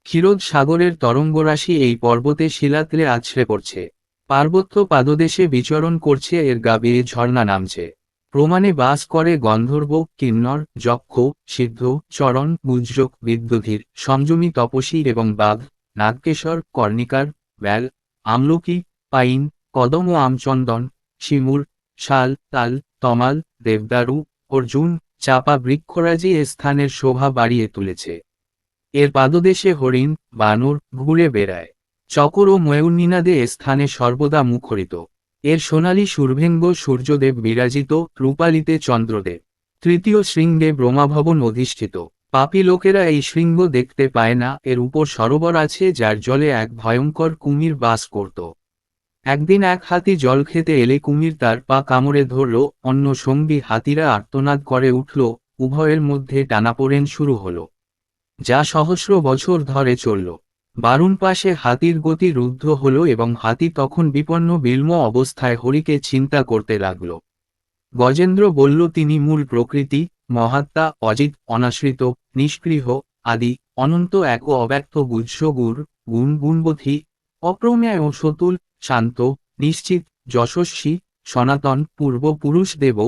ক্ষীরোদ সাগরের তরঙ্গরাশি এই পর্বতে শিলাতলে আছড়ে পড়ছে। পার্বত্য পাদদেশে বিচরণ করছে, এর গা বেয়ে ঝর্ণা নামছে। প্রমাণে বাস করে গন্ধর্ব, কিন্নর, যক্ষ, সিদ্ধ, চরণ, গুজ্জক, বিদ্যুধীর, সংযমী তপসী এবং বাঘ, নাগকেশর, কর্ণিকার, ব্যাল, আমলকি, পাইন, কদম ও আমচন্দন, শিমুর, শাল, তাল, তমাল, দেবদারু, অর্জুন, চাপা বৃক্ষরাজি এ স্থানের শোভা বাড়িয়ে তুলেছে। এর পাদদেশে হরিণ, বানর ঘুরে বেড়ায়। চকর ও ময়ূরনিনাদে এ স্থানে সর্বদা মুখরিত। এর সোনালী সুরভেঙ্গ সূর্যদেব বিরাজিত, রূপালিতে চন্দ্রদেব। তৃতীয় শৃঙ্গে ব্রহ্মাভবন অধিষ্ঠিত। পাপী লোকেরা এই শৃঙ্গ দেখতে পায় না, এর উপর সরোবর আছে যার জলে এক ভয়ঙ্কর কুমির বাস করত। একদিন এক হাতি জল খেতে এলে কুমির তার পা কামড়ে ধরল, অন্য সঙ্গী হাতিরা আর্তনাদ করে উঠল, উভয়ের মধ্যে টানাপোড়েন শুরু হলো, যা সহস্র বছর ধরে চলল। বারুণ পাশে হাতির গতি রুদ্ধ হল এবং হাতি তখন বিপন্ন বিল্ম অবস্থায় হরিকে চিন্তা করতে লাগল। গজেন্দ্র বলল, তিনি মূল প্রকৃতি, মহাত্মা, অজিত, অনাশ্রিত, নিষ্পৃহ, আদি, অনন্ত এক ও অব্যক্ত গুহ্যগুর, গুণবথী, অপ্রমেয় ও সতুল, শান্ত, নিশ্চিত, যশস্বী, সনাতন, পূর্বপুরুষ দেব,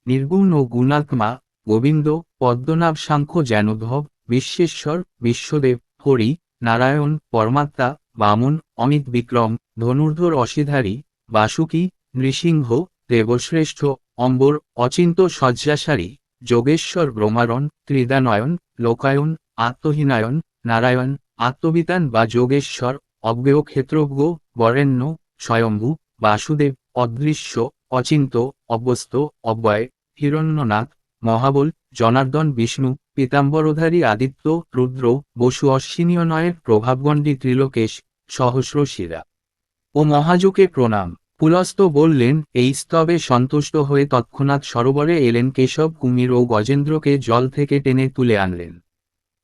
নির্গুণ ও গুণাত্মা, গোবিন্দ, পদ্মনাভ, সাংখ্য, জ্ঞানোদ্ভব, বিশ্বেশ্বর, বিশ্বদেব, হরি, নারায়ণ, পরমাত্মা, বামন, অমিত বিক্রম, ধনুর্ধর, অসিধারী, বাসুকী, নৃসিংহ, দেবশ্রেষ্ঠ, অম্বর, অচিন্ত, শয্যাসারী, যোগেশ্বর, ব্রহ্মারণ, ত্রিদানয়ন, লোকায়ন, আত্মহীনায়ন, নারায়ণ, আত্মবিতান বা যোগেশ্বর, অজ্ঞেয়, ক্ষেত্রজ্ঞ, বরেণ্য, স্বয়ম্ভু, বাসুদেব, অদৃশ্য, অচিন্ত, অব্যস্ত, অব্যয়, হিরণ্যনাথ, মহাবল, জনার্দন, বিষ্ণু, পীতাম্বরধারী, আদিত্য, রুদ্র, বসু, অশ্বিনীয়নয়ের প্রভাবগণ্ডী, ত্রিলোকেশ, সহস্র শিরা ও মহাযুকে প্রণাম। পুলস্ত্য বললেন, এই স্তবে সন্তুষ্ট হয়ে তৎক্ষণাৎ সরোবরে এলেন কেশব কুমির ও গজেন্দ্রকে জল থেকে টেনে তুলে আনলেন।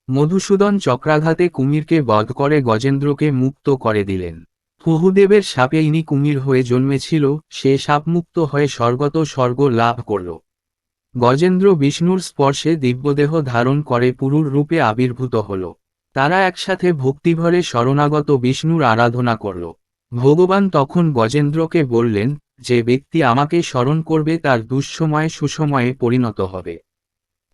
মধুসূদন চক্রাঘাতে কুমিরকে বধ করে গজেন্দ্রকে মুক্ত করে দিলেন। বহুদেবের শাপে ইনি কুমির হয়ে জন্মেছিল, সে শাপমুক্ত হয়ে স্বর্গত স্বর্গ লাভ করল। গজেন্দ্র বিষ্ণুর স্পর্শে দিব্যদেহ ধারণ করে পুরুর রূপে আবির্ভূত হল। তারা একসাথে ভক্তিভরে শরণাগত বিষ্ণুর আরাধনা করল। ভগবান তখন গজেন্দ্রকে বললেন, যে ব্যক্তি আমাকে স্মরণ করবে তার দুঃসময়ে সুসময়ে পরিণত হবে,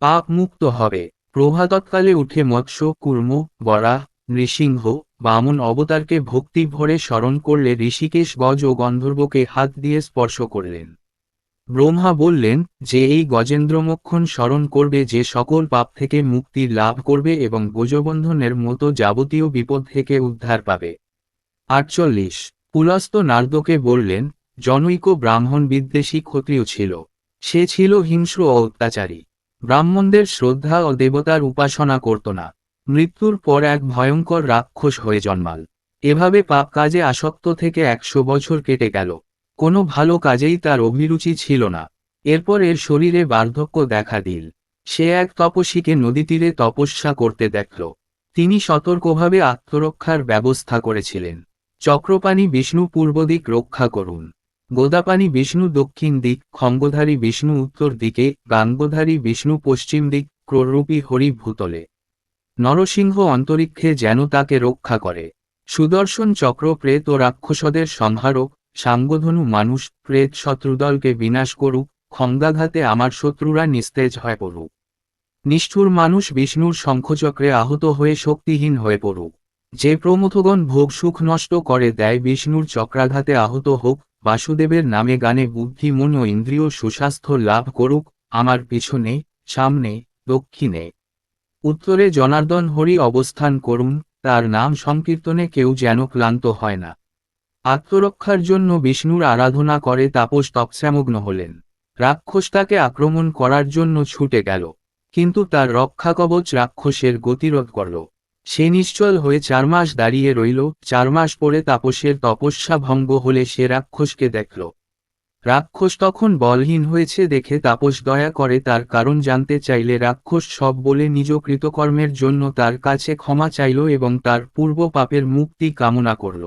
পাপ মুক্ত হবে। প্রভাতকালে উঠে মৎস্য, কুর্ম, বরাহ, নৃসিংহ, বামন অবতারকে ভক্তি ভরে স্মরণ করলে ঋষিকেশ গজ ও গন্ধর্বকে হাত দিয়ে স্পর্শ করলেন। ব্রহ্মা বললেন, যে এই গজেন্দ্রমক্ষণ স্মরণ করবে যে সকল পাপ থেকে মুক্তি লাভ করবে এবং গজবন্ধনের মতো যাবতীয় বিপদ থেকে উদ্ধার পাবে। 48 পুলস্ত্য নারদকে বললেন, জনৈক ব্রাহ্মণ বিদ্বেষী ক্ষত্রিয় ছিল। সে ছিল হিংস্র ও অত্যাচারী। ব্রাহ্মণদের শ্রদ্ধা ও দেবতার উপাসনা করত না। মৃত্যুর পর এক ভয়ঙ্কর রাক্ষস হয়ে জন্মাল। এভাবে পাপ কাজে আসক্ত থেকে 100 বছর কেটে গেল। কোনো ভালো কাজেই তার অভিরুচি ছিল না। এরপর এর শরীরে বার্ধক্য দেখা দিল। সে এক তপস্বীকে নদীতীরে তপস্যা করতে দেখল। তিনি সতর্কভাবে আত্মরক্ষার ব্যবস্থা করেছিলেন। চক্রপাণি বিষ্ণু পূর্ব দিক রক্ষা করুন, গোদাপাণি বিষ্ণু দক্ষিণ দিক, খঙ্গধারী বিষ্ণু উত্তর দিকে, গাঙ্গধারী বিষ্ণু পশ্চিম দিক, ক্রোড়রূপী হরি ভূতলে, নরসিংহ অন্তরিক্ষে যেন তাকে রক্ষা করে। সুদর্শন চক্র প্রেত ও রাক্ষসদের সংহারক, সাঙ্গধনু মানুষ প্রেত শত্রুদলকে বিনাশ করুক, খঙ্গাঘাতে আমার শত্রুরা নিস্তেজ হয়ে পড়ুক। নিষ্ঠুর মানুষ বিষ্ণুর শঙ্খচক্রে আহত হয়ে শক্তিহীন হয়ে পড়ুক। যে প্রমথগণ ভোগ সুখ নষ্ট করে দেয় বিষ্ণুর চক্রাঘাতে আহত হোক। বাসুদেবের নামে গানে বুদ্ধি মন ও ইন্দ্রিয় সুস্বাস্থ্য লাভ করুক। আমার পিছনে, সামনে, দক্ষিণে, উত্তরে জনার্দন হরি অবস্থান করুন, তার নাম সংকীর্তনে কেউ যেন ক্লান্ত হয় না। আত্মরক্ষার জন্য বিষ্ণুর আরাধনা করে তাপস তপস্যামগ্ন হলেন। রাক্ষস তাকে আক্রমণ করার জন্য ছুটে গেল, কিন্তু তার রক্ষাকবচ রাক্ষসের গতিরোধ করল। সে নিশ্চল হয়ে 4 মাস দাঁড়িয়ে রইল। 4 মাস পরে তাপসের তপস্যা ভঙ্গ হলে সে রাক্ষসকে দেখল। রাক্ষস তখন বলহীন হয়েছে দেখে তাপস দয়া করে তার কারণ জানতে চাইলে রাক্ষস সব বলে নিজ কৃতকর্মের জন্য তার কাছে ক্ষমা চাইল এবং তার পূর্ব পাপের মুক্তি কামনা করল।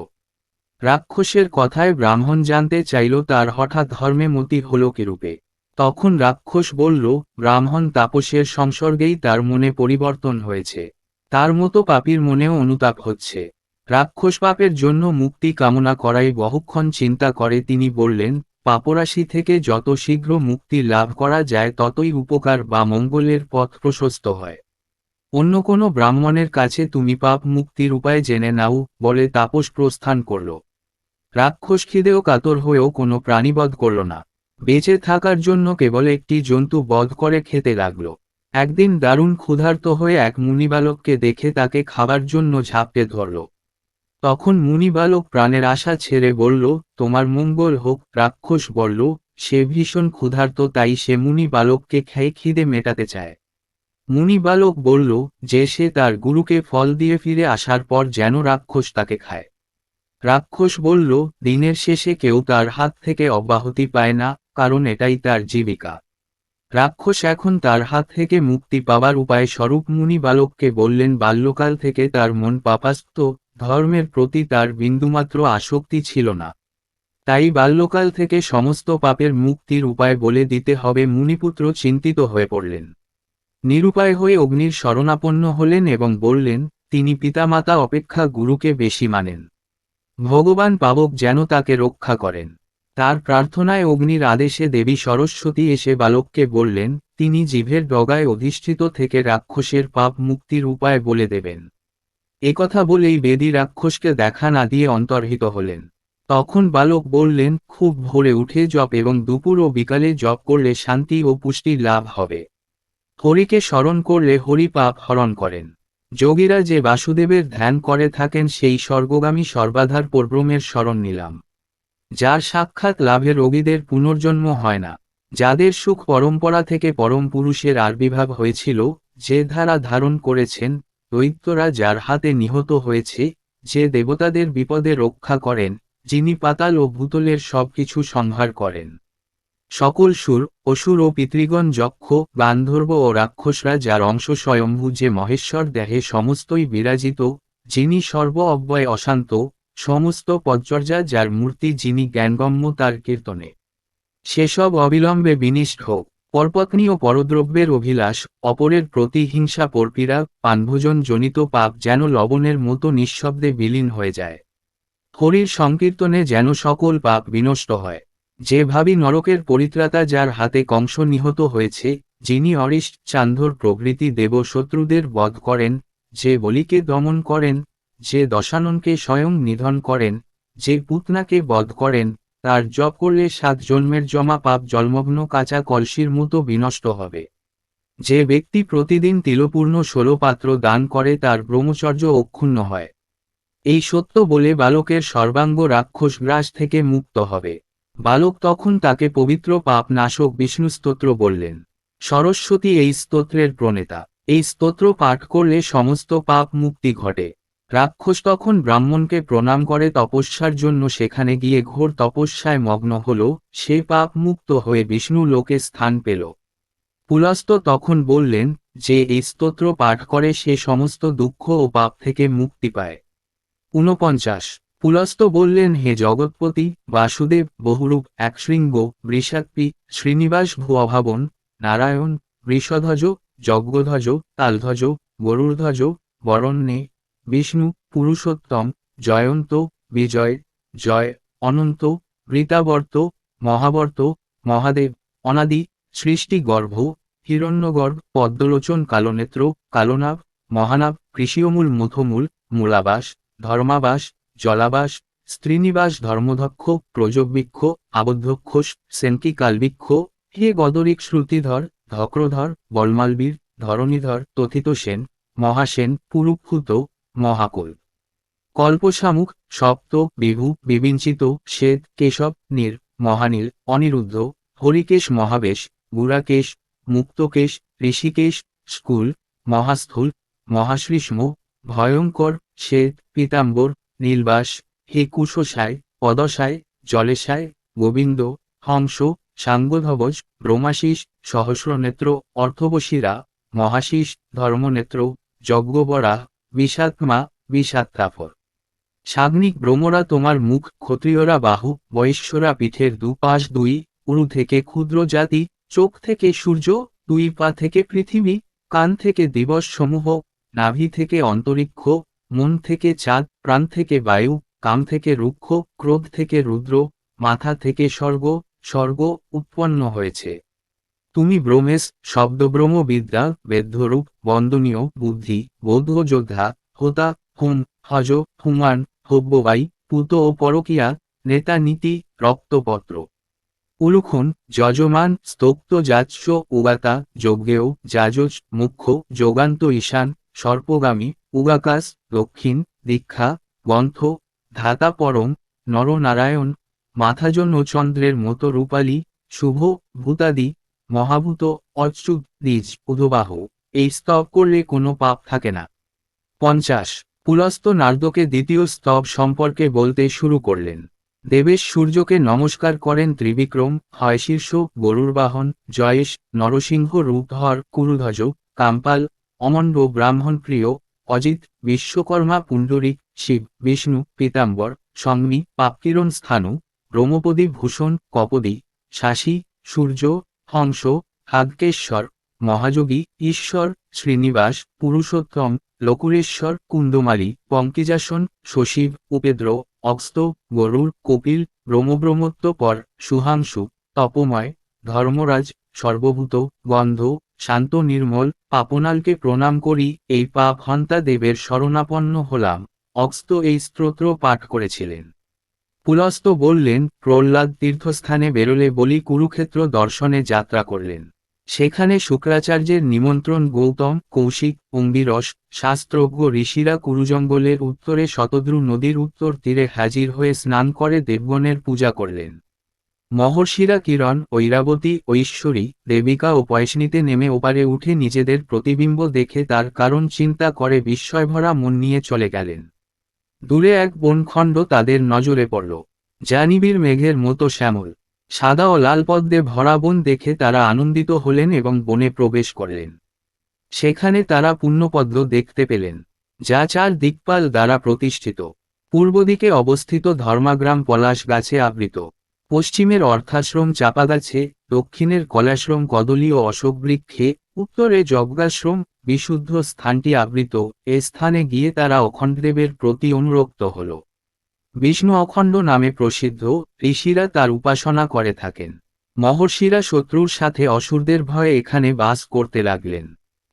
রাক্ষসের কথায় ব্রাহ্মণ জানতে চাইল তার হঠাৎ ধর্মে মতি হল কিরূপে। তখন রাক্ষস বলল, ব্রাহ্মণ তাপসের সংসর্গেই তার মনে পরিবর্তন হয়েছে। তার মতো পাপীর মনেও অনুতাপ হচ্ছে। রাক্ষস পাপের জন্য মুক্তি কামনা করাই বহুক্ষণ চিন্তা করে। তিনি বললেন, পাপরাশি থেকে যত শীঘ্র মুক্তি লাভ করা যায় ততই উপকার বা মঙ্গলের পথ প্রশস্ত হয়। অন্য কোনো ব্রাহ্মণের কাছে তুমি পাপ মুক্তির উপায় জেনে নাও, বলে তাপস প্রস্থান করল। রাক্ষস খিদেও কাতর হয়েও কোনো প্রাণীবধ করল না। বেঁচে থাকার জন্য কেবল একটি জন্তু বধ করে খেতে লাগল। একদিন দারুণ ক্ষুধার্ত হয়ে এক মুনিবালককে দেখে তাকে খাবার জন্য ঝাঁপটে ধরল। তখন মুনিবালক প্রাণের আশা ছেড়ে বলল, তোমার মঙ্গল হোক। রাক্ষস বলল, সে ভীষণ ক্ষুধার্ত, তাই সে মুনিবালককে খেয়ে খিদে মেটাতে চায়। মুনিবালক বলল যে সে তার গুরুকে ফল দিয়ে ফিরে আসার পর যেন রাক্ষস তাকে খায়। রাক্ষস বলল, দিনের শেষে কেউ তার হাত থেকে অব্যাহতি পায় না, কারণ এটাই তার জীবিকা। রাক্ষস এখন তার হাত থেকে মুক্তি পাবার উপায় স্বরূপ মুনি বালককে বললেন। বাল্যকাল থেকে তার মন পাপাস্ত, ধর্মের প্রতি তার বিন্দুমাত্র আসক্তি ছিল না। তাই বাল্যকাল থেকে সমস্ত পাপের মুক্তির উপায় বলে দিতে হবে। মুনিপুত্র চিন্তিত হয়ে পড়লেন। নিরুপায় হয়ে অগ্নির শরণাপন্ন হলেন এবং বললেন, তিনি পিতামাতা অপেক্ষা গুরুকে বেশি মানেন। ভগবান পাবক যেন তাকে রক্ষা করেন। তার প্রার্থনায় অগ্নির আদেশে দেবী সরস্বতী এসে বালককে বললেন, তিনি জিভের ডগায় অধিষ্ঠিত থেকে রাক্ষসের পাপ মুক্তির উপায় বলে দেবেন। একথা বলেই বেদী রাক্ষসকে দেখা না দিয়ে অন্তর্হিত হলেন। তখন বালক বললেন, খুব ভোরে উঠে জপ এবং দুপুর ও বিকালে জপ করলে শান্তি ও পুষ্টি লাভ হবে। হরিকে স্মরণ করলে হরি পাপ হরণ করেন। যোগীরা যে বাসুদেবের ধ্যান করে থাকেন সেই স্বর্গগামী সর্বাধার পরব্রহ্মের স্মরণ নিলাম। যার সাক্ষাৎ লাভে রোগীদের পুনর্জন্ম হয় না। যাদের সুখ পরম্পরা থেকে পরম পুরুষের আবির্ভাব হয়েছিল, যে ধারা ধারণ করেছেন, দৈত্যরা যার হাতে নিহত হয়েছে, যে দেবতাদের বিপদে রক্ষা করেন, যিনি পাতাল ও ভূতলের সবকিছু সংহার করেন। সকল সুর, অসুর ও পিতৃগণ, যক্ষ, গান্ধর্ব ও রাক্ষসরা যার অংশ, স্বয়ম্ভু যে মহেশ্বর দেহে সমস্তই বিরাজিত, যিনি সর্ব অব্যয় অশান্ত, সমস্ত পদচর্যা যার মূর্তি, যিনি জ্ঞানগম্য তার কীর্তনে সেসব অবিলম্বে বিনিষ্ট হোক। পরপত্নী ও পরদ্রব্যের অভিলাষ, অপরের প্রতি হিংসা, পরপীড়া, পানভোজন জনিত পাপ যেন লবণের মতো নিঃশব্দে বিলীন হয়ে যায়। হরির সংকীর্তনে যেন সকল পাপ বিনষ্ট হয়। যে ভাবী নরকের পরিত্রাতা, যার হাতে কংস নিহত হয়েছে, যিনি অরিষ্ট, চান্ধর প্রভৃতি দেব শত্রুদের বধ করেন, যে বলিকে দমন করেন, যে দশাননকে স্বয়ং নিধন করেন, যে পুতনাকে বধ করেন, তার জপ করলে 7 জন্মের জমা পাপ জলমগ্ন কাঁচা কলসির মতো বিনষ্ট হবে। যে ব্যক্তি প্রতিদিন তিলপূর্ণ 16 পাত্র দান করে তার ব্রহ্মচর্য অক্ষুণ্ণ হয়। এই সত্য বলে বালকের সর্বাঙ্গ রাক্ষস গ্রাস থেকে মুক্ত হবে। বালক তখন তাকে পবিত্র পাপ নাশক বিষ্ণু স্তোত্র বললেন। সরস্বতী এই স্তোত্রের প্রণেতা। এই স্তোত্র পাঠ করলে সমস্ত পাপ মুক্তি ঘটে। রাক্ষস তখন ব্রাহ্মণকে প্রণাম করে তপস্যার জন্য সেখানে গিয়ে ঘোর তপস্যায় মগ্ন হল। সে পাপ মুক্ত হয়ে বিষ্ণু লোকে স্থান পেল। পুলস্ত্য তখন বললেন, যে এই স্তোত্র পাঠ করে সে সমস্ত দুঃখ ও পাপ থেকে মুক্তি পায়। 49 পুলস্ত্য বললেন, হে জগৎপতি, বাসুদেব বহুরূপ, একশৃঙ্গ, বৃষাত্পী, শ্রীনিবাস, ভুবভাবন, নারায়ণ, বৃষধ্বজ, যজ্ঞধ্বজ, তালধ্বজ, গরুড়ধ্বজ, বরণ্যে, বিষ্ণু, পুরুষোত্তম, জয়ন্ত, বিজয়, জয়, অনন্ত, ঋতাবর্ত, মহাবর্ত, মহাদেব, অনাদি, সৃষ্টি গর্ভ, হিরণ্যগর্ভ, পদ্মলোচন, কালনেত্র, কালনাভ, মহানাভ, কৃষিয়মূল, মুথমূল, মূলাবাস, ধর্মাবাস, জলাবাস, স্ত্রীনিবাস, ধর্মধক্ষ, প্রযোগবৃক্ষ, আবদ্ধক্ষোষ, সেনকি কালবৃক্ষ, হে গদরিক, শ্রুতিধর, ধক্রধর, বলমালবীর, ধরণীধর, তথিত সেন, মহাসেন, পুরুক্ষুত, মহাকুল, কল্পশামুক, সপ্ত, বিভু, বিবিঞ্চিত, শ্বেত, কেশব, নীর, মহানীল, অনিরুদ্ধ, হরিকেশ, মহাবেশ, গুরাকেশ, মুক্তকেশ, ঋষিকেশ, স্কুল, মহাস্থূল, মহাশ্রীষ্ম, ভয়ঙ্কর, শ্বেত, পীতাম্বর, নীলবাস, হে কুশসায়, পদসায়, জলেশায়, গোবিন্দ, হংস, সাঙ্গধবজ, ব্রহ্মাশিস, সহস্রনেত্র, অর্থবশীরা, মহাশিস, ধর্মনেত্র, যজ্ঞবরা, বিষাত্মা, বিষাত্রাফর। সাগ্নিক ভ্রমরা তোমার মুখ, ক্ষত্রিয়রা বাহু, বৈশ্যরা পিঠের দুপাশ, দুই উরু থেকে ক্ষুদ্র জাতি, চোখ থেকে সূর্য, দুই পা থেকে পৃথিবী, কান থেকে দিবস সমূহ, নাভি থেকে অন্তরিক্ষ, মন থেকে চাঁদ, প্রাণ থেকে বায়ু, কাম থেকে রুক্ষ, ক্রোধ থেকে রুদ্র, মাথা থেকে স্বর্গ, স্বর্গ উৎপন্ন হয়েছে। তুমি ব্রহ্মেশ, শব্দব্রহ্ম বিদ্যা, বেদ্যরূপ, বন্দনীয়, বুদ্ধি, বৌদ্ধ যোদ্ধা, হোতা, হুম, হজ, হুমান, হব্যবাই, পুত ও পরকিয়া, নেতা নীতি, রক্তপত্র, উলুখন, যজমান, স্তোক্ত যাচ্য, উগাতা, যজ্ঞেয়, যাজজ, মুখ্য, যোগান্ত, ঈশান, সর্পগামী, উগাকাশ, দক্ষিণ, দীক্ষা, গ্রন্থ, ধাতা পরম, নরনারায়ণ, মাথাজন্য চন্দ্রের মতো রূপালী, শুভ, ভূতাদি, মহাভূত, অচ্যুত, দ্বিজ, উদবাহ, এই স্তব করলে কোনো পাপ থাকে না। 50 পুলস্ত্য নারদকে দ্বিতীয় স্তব সম্পর্কে বলতে শুরু করলেন। দেবেশ সূর্যকে নমস্কার করেন, ত্রিবিক্রম হয় শীর্ষ, গরুর বাহন, জয়েশ, নরসিংহ রূপধর, কুরুধ্বজ, কাম্পাল, অমণ্ড, ব্রাহ্মণ প্রিয়, অজিত, বিশ্বকর্মা, পুণ্ডরিক, শিব, বিষ্ণু, পীতাম্বর, সংমি, পাপকিরণ, স্থানু, ব্রহ্মপদী, ভূষণ, কপদী, শাসী, সূর্য, হংস, হাদকেশ্বর, মহাযোগী, ঈশ্বর, শ্রীনিবাস, পুরুষোত্তম, লকুরেশ্বর, কুন্দমালী, পঙ্কিজাসন, শশীব, উপেদ্র, অক্স্ত, গরুর, কপিল, ব্রহ্মব্রহ্মত্বপর, সুহাংশু, তপময়, ধর্মরাজ, সর্বভূত, গন্ধ, শান্ত, নির্মল, পাপনালকে প্রণাম করি, এই পাপ হন্তা দেবের শরণাপন্ন হলাম। অক্স্ত এই স্তোত্র পাঠ করেছিলেন। পুলস্ত্য বললেন, প্রহ্লাদ তীর্থস্থানে বেরোলে বলি কুরুক্ষেত্র দর্শনে যাত্রা করলেন। সেখানে শুক্রাচার্যের নিমন্ত্রণ গৌতম, কৌশিক, অঙ্গিরস, শাস্ত্রজ্ঞ ঋষিরা কুরুজঙ্গলের উত্তরে শতদ্রু নদীর উত্তর তীরে হাজির হয়ে স্নান করে দেবগণের পূজা করলেন। মহর্ষিরা কিরণ, ঐরাবতী, ঐশ্বরী, দেবিকা ও পয়সনীতে নেমে ওপারে উঠে নিজেদের প্রতিবিম্ব দেখে তার কারণ চিন্তা করে বিস্ময়ভরা মন নিয়ে চলে গেলেন। দূরে এক বনখণ্ড তাদের নজরে পড়ল, যা নিবিড় মেঘের মতো শ্যামল, সাদা ও লাল পদ্মে ভরা বন দেখে তারা আনন্দিত হলেন এবং বনে প্রবেশ করলেন। সেখানে তারা পুণ্যপদ্ম দেখতে পেলেন, যা 4 দিকপাল দ্বারা প্রতিষ্ঠিত। পূর্ব দিকে অবস্থিত ধর্মাগ্রাম পলাশ গাছে আবৃত, পশ্চিমের অর্থাশ্রম চাপাগাছে, দক্ষিণের কলাশ্রম কদলী ও অশোক বৃক্ষে, উত্তরে যজ্ঞাশ্রম বিশুদ্ধ স্থানটি আবৃত। এ স্থানে গিয়ে তারা অখণ্ডদেবের প্রতি অনুরক্ত হল। বিষ্ণু অখণ্ড নামে প্রসিদ্ধ, ঋষিরা তার উপাসনা করে থাকেন। মহর্ষিরা শত্রুর সাথে অসুরদের ভয়ে এখানে বাস করতে লাগলেন।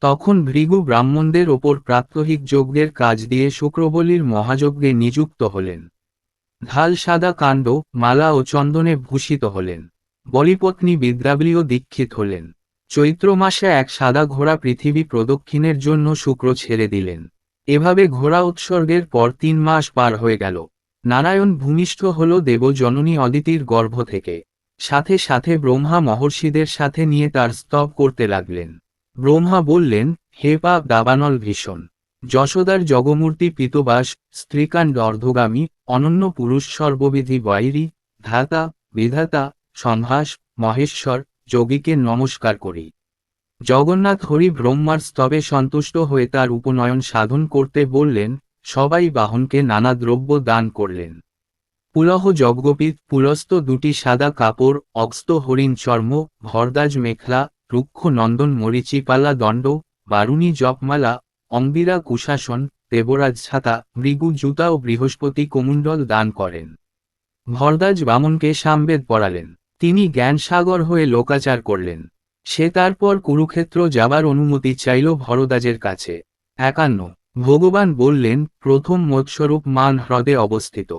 তখন ভৃগু ব্রাহ্মণদের ওপর প্রাত্যহিক যজ্ঞের কাজ দিয়ে শুক্রবলির মহাযজ্ঞে নিযুক্ত হলেন। ঢাল সাদা কাণ্ড, মালা ও চন্দনে ভূষিত হলেন। বলিপত্নী বিদ্যাবলীও দীক্ষিত হলেন। চৈত্র মাসে এক সাদা ঘোড়া পৃথিবী প্রদক্ষিণের জন্য শুক্র ছেড়ে দিলেন। এভাবে ঘোড়া উৎসর্গের পর 3 মাস পার হয়ে গেল। নারায়ণ ভূমিষ্ঠ হল দেবজননী অদিতির গর্ভ থেকে। সাথে সাথে ব্রহ্মা মহর্ষিদের সাথে নিয়ে তার স্তব করতে লাগলেন। ব্রহ্মা বললেন, হে পাপ দাবানল ভীষণ, যশোদার জগমূর্তি পিতবাস, স্ত্রীকাণ্ড অর্ধগামী, অনন্য পুরুষ সর্ববিধি বৈরী, ধাতা, বিধাতা, সংহাস, মহেশ্বর, যোগীকে নমস্কার করি। জগন্নাথ হরি ব্রহ্মার স্তবে সন্তুষ্ট হয়ে তার উপনয়ন সাধন করতে বললেন। সবাই বাহনকে নানা দ্রব্য দান করলেন। পুলহ যজ্ঞপীঠ, পুলস্ত 2টি সাদা কাপড়, অক্স্ত হরিণ চর্ম, ভরদাজ মেখলা, রুক্ষ নন্দন মরিচিপালা দণ্ড, বারুণী জপমালা, অম্বিরা কুশাসন, দেবরাজ ছাতা, মৃগু জুতা ও বৃহস্পতি কোমণ্ডল দান করেন। ভরদাজ বামনকে সামবেদ পড়ালেন। তিনি জ্ঞানসাগর হয়ে লোকাচার করলেন। সে তারপর কুরুক্ষেত্র যাবার অনুমতি চাইল ভরদাজের কাছে। 51 ভগবান বললেন, প্রথম মোৎস্বরূপ মান হ্রদে অবস্থিত,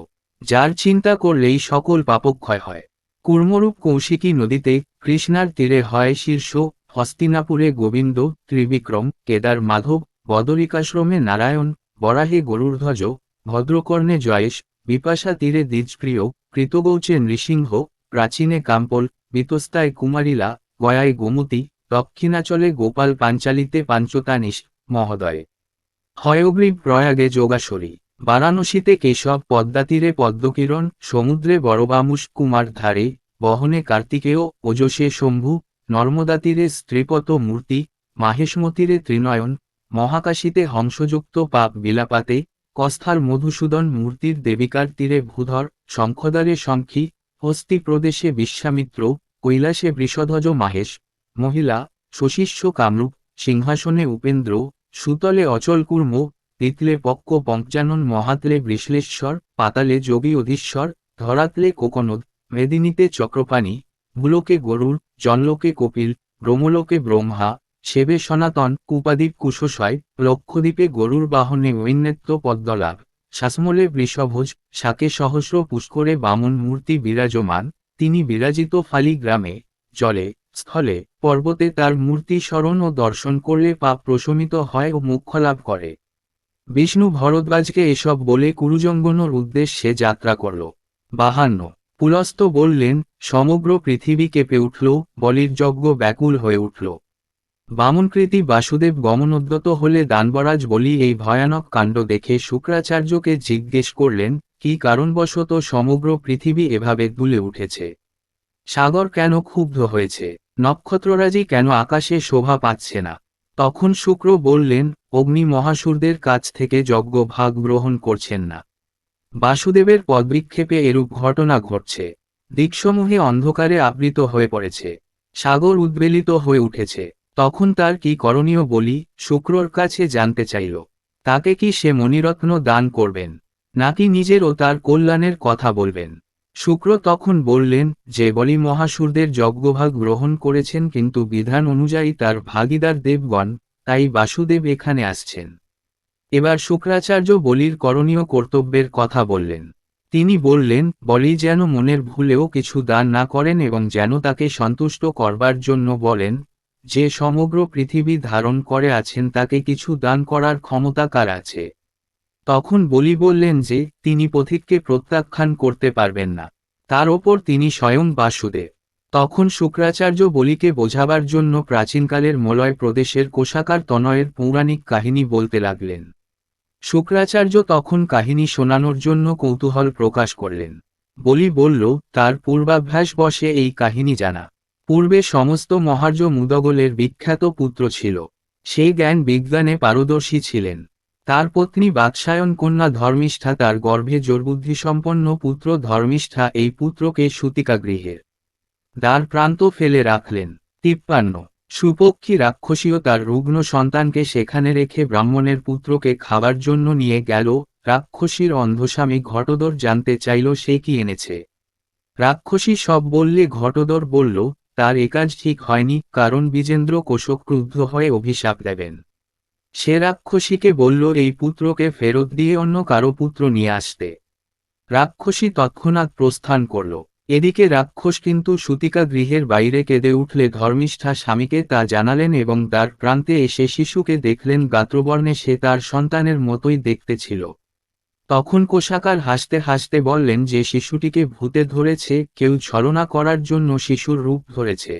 যার চিন্তা করলেই সকল পাপক্ষয় হয়। কুর্মরূপ কৌশিকী নদীতে, কৃষ্ণার তীরে হয় শীর্ষ, হস্তিনাপুরে গোবিন্দ, ত্রিবিক্রম, কেদার মাধব, বদরিকাশ্রমে নারায়ণ, বরাহে গরুড়ধ্বজ, ভদ্রকর্ণে জয়েশ, বিপাশা তীরে দ্বিজপ্রিয়, কৃতগৌচে নৃসিংহ, প্রাচীনে কাম্পল, বিতস্তায় কুমারিলা, গয়ায় গোমতী, দক্ষিণাচলে গোপাল, পাঞ্চালিতে পাঞ্চতানিশ মহোদয়, হয়গ্রীব, প্রয়াগে যোগাসরী, বারাণসীতে কেশব, পদ্মাতীরে পদ্মকিরণ, সমুদ্রে বড়বামুষ, কুমার ধারে, বহনে কার্তিকেয়, ওজসে শম্ভু, নর্মদাতীরে স্ত্রীপত মূর্তি, মাহেশমতীরে ত্রিনয়ন, মহাকাশীতে হংসযুক্ত পাপ বিলাপাতে, কস্থার মধুসূদন মূর্তির দেবিকার তীরে ভূধর, শঙ্খদ্বারে শঙ্খী, হস্তি প্রদেশে বিশ্বামিত্র, কৈলাসে বৃষধ্বজ মাহেশ, মহিলা, শশিষ্য কামরূপ, সিংহাসনে উপেন্দ্র, সুতলে অচলকুর্ম, তিতলে পক্ক পঙ্কজানন, মহাতলে বৃষলেশ্বর, পাতালে যোগী অধীশ্বর, ধরাতলে কোকনদ, মেদিনীতে চক্রপাণি, ভূলোকে গরুর, জনলোকে কপিল, ব্রহ্মলোকে ব্রহ্মা, সেবে সনাতন, কুপাদ্বীপ কুশশয়, লক্ষদ্বীপে গরুর বাহনে ঐন্নেত্য পদ্মলাভ, শ্বাসমূলে বৃষভোজ, শাকে সহস্র পুষ্করে বামন মূর্তি বিরাজমান, তিনি বিরাজিত ফালি গ্রামে, জলে, স্থলে, পর্বতে তার মূর্তি স্মরণ ও দর্শন করলে পাপ প্রশমিত হয় ও মোক্ষলাভ করে। বিষ্ণু ভরদ্বাজকে এসব বলে কুরুজঙ্গনের উদ্দেশ্যে যাত্রা করল। 52 পুলস্ত্য বললেন, সমগ্র পৃথিবী কেঁপে উঠল, বলির যজ্ঞ ব্যাকুল হয়ে উঠল। বামনকৃতি বাসুদেব গমনোদ্যত হলে দানবরাজ বলি এই ভয়ানক কাণ্ড দেখে শুক্রাচার্যকে জিজ্ঞেস করলেন, কি কারণবশত সমগ্র পৃথিবী এভাবে দুলে উঠেছে? সাগর কেন ক্ষুব্ধ হয়েছে? নক্ষত্ররাজি কেন আকাশে শোভা পাচ্ছে না? তখন শুক্র বললেন, অগ্নি মহাসুরদের কাছ থেকে যজ্ঞ ভাগ গ্রহণ করছেন না। বাসুদেবের পদবিক্ষেপে এরূপ ঘটনা ঘটছে। দিকসমূহে অন্ধকারে আবৃত হয়ে পড়েছে। সাগর উদ্বেলিত হয়ে উঠেছে। তখন তার কি করণীয় বলি শুক্রর কাছে জানতে চাইল। তাকে কি সে মণিরত্ন দান করবেন, নাকি নিজের ও তার কল্যাণের কথা বলবেন? শুক্র তখন বললেন, যে বলি মহাসুরদের যজ্ঞভাগ গ্রহণ করেছেন কিন্তু বিধান অনুযায়ী তার ভাগীদার দেবগণ, তাই বাসুদেব এখানে আসছেন। এবার শুক্রাচার্য বলির করণীয় কর্তব্যের কথা বললেন। তিনি বললেন, বলি যেন মনের ভুলেও কিছু দান না করেন এবং যেন তাকে সন্তুষ্ট করবার জন্য বলেন, যে সমগ্র পৃথিবী ধারণ করে আছেন তাকে কিছু দান করার ক্ষমতা কার আছে? তখন বলি বললেন যে তিনি পথিককে প্রত্যাখ্যান করতে পারবেন না, তার ওপর তিনি স্বয়ং বাসুদেব। তখন শুক্রাচার্য বলিকে বোঝাবার জন্য প্রাচীনকালের মলয় প্রদেশের কোষাকার তনয়ের পৌরাণিক কাহিনী বলতে লাগলেন। শুক্রাচার্য তখন কাহিনী শোনানোর জন্য কৌতূহল প্রকাশ করলেন। বলি বলল, তার পূর্বাভ্যাস বশে এই কাহিনী জানা। পূর্বে সমস্ত মহার্য মুদগলের বিখ্যাত পুত্র ছিল। সেই জ্ঞান বিজ্ঞানে পারদর্শী ছিলেন। তার পত্নী বাৎসায়ন কন্যা ধর্মিষ্ঠা, তার গর্ভে জোরবুদ্ধিসম্পন্ন পুত্র ধর্মিষ্ঠা এই পুত্রকে সূতিকা গৃহের দ্বার প্রান্ত ফেলে রাখলেন। 53 সুপক্ষী রাক্ষসীও তার রুগ্ন সন্তানকে সেখানে রেখে ব্রাহ্মণের পুত্রকে খাবার জন্য নিয়ে গেল। রাক্ষসীর অন্ধস্বামী ঘটোদর জানতে চাইল সে কি এনেছে। রাক্ষসী সব বললে ঘটোদর বলল, তার এ কাজ ঠিক হয়নি, কারণ বিজেন্দ্র কোশক ক্রুদ্ধ হয়ে অভিশাপ দেবেন। সে রাক্ষসীকে বলল এই পুত্রকে ফেরত দিয়ে অন্য কারো পুত্র নিয়ে আসতে। রাক্ষসী তৎক্ষণাৎ প্রস্থান করল। এদিকে রাক্ষস কিন্তু সূতিকা গৃহের বাইরে কেঁদে উঠলে ধর্মিষ্ঠা স্বামীকে তা জানালেন এবং দ্বার প্রান্তে এসে শিশুকে দেখলেন গাত্রবর্ণে, সে তার সন্তানের মতোই দেখতে ছিল। তখন কোষাকার হাসতে হাসতে বললেন যে শিশুটিকে ভূতে ধরেছে, কেউ ছলনা করার জন্য শিশুর রূপ ধরেছে।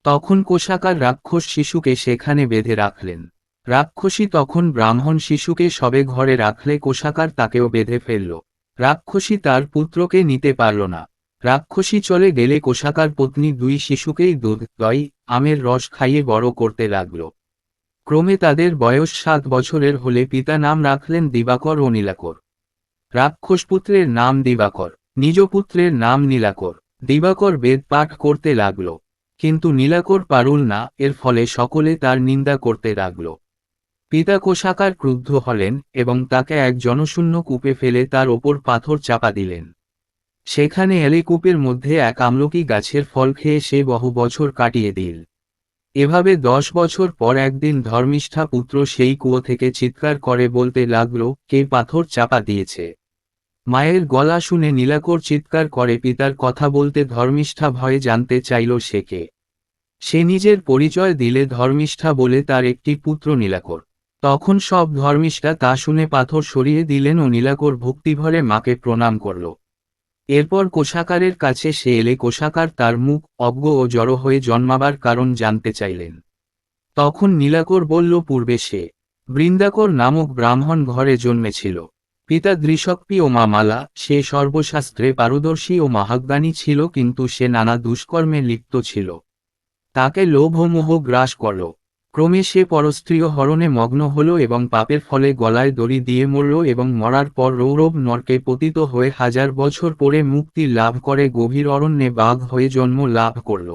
তখন কোষাকার রাক্ষস শিশুকে সেখানে বেঁধে রাখলেন। রাক্ষসী তখন ব্রাহ্মণ শিশুকে শবে ঘরে রাখলে কোষাকার তাকেও বেঁধে ফেলল। রাক্ষসী তার পুত্রকে নিতে পারল না। রাক্ষসী চলে গেলে কোষাকার পত্নী দুই শিশুকেই দুধ, দই, আমের রস খাইয়ে বড় করতে লাগল। ক্রমে তাদের বয়স 7 বছরের হলে পিতা নাম রাখলেন দিবাকর ও নীলাকর। রাক্ষসপুত্রের নাম দিবাকর, নিজ পুত্রের নাম নীলাকর। দিবাকর বেদ পাঠ করতে লাগল, কিন্তু নীলাকর পারুল না, এর ফলে সকলে তার নিন্দা করতে লাগল। পিতা কোষাকার ক্রুদ্ধ হলেন এবং তাকে এক জনশূন্য কূপে ফেলে তার ওপর পাথর চাপা দিলেন। সেখানে এলে কূপের মধ্যে এক আমলকি গাছের ফল খেয়ে সে বহু বছর কাটিয়ে দিল। এভাবে 10 বছর পর একদিন ধর্মিষ্ঠা পুত্র সেই কুয়ো থেকে চিৎকার করে বলতে লাগল, কে পাথর চাপা দিয়েছে? মায়ের গলা শুনে নীলাকর চিৎকার করে পিতার কথা বলতে ধর্মিষ্ঠা ভয়ে জানতে চাইল সে কে। সে নিজের পরিচয় দিলে ধর্মিষ্ঠা বলে তার একটি পুত্র নীলাকর। তখন সব ধর্মিষ্ঠা তা শুনে পাথর সরিয়ে দিলেন ও নীলাকর ভক্তিভরে মাকে প্রণাম করল। এরপর কোষাকারের কাছে সে এলে কোষাকার তার মুখ অজ্ঞ ও জড়ো হয়ে জন্মাবার কারণ জানতে চাইলেন। তখন নীলাকর বলল, পূর্বে সে বৃন্দাকর নামক ব্রাহ্মণ ঘরে জন্মেছিল। পিতা দৃশক্পি ও মা মালা। সে সর্বশাস্ত্রে পারদর্শী ও মহাজ্ঞানী ছিল, কিন্তু সে নানা দুষ্কর্মে লিপ্ত ছিল। তাকে লোভ ও মোহ গ্রাস করল। ক্রমে সে পরস্ত্রীয় হরণে মগ্ন হল এবং পাপের ফলে গলায় দড়ি দিয়ে মরল এবং মরার পর রৌরব নরকে পতিত হয়ে 1000 বছর পরে মুক্তি লাভ করে গভীর অরণ্যে বাঘ হয়ে জন্ম লাভ করল।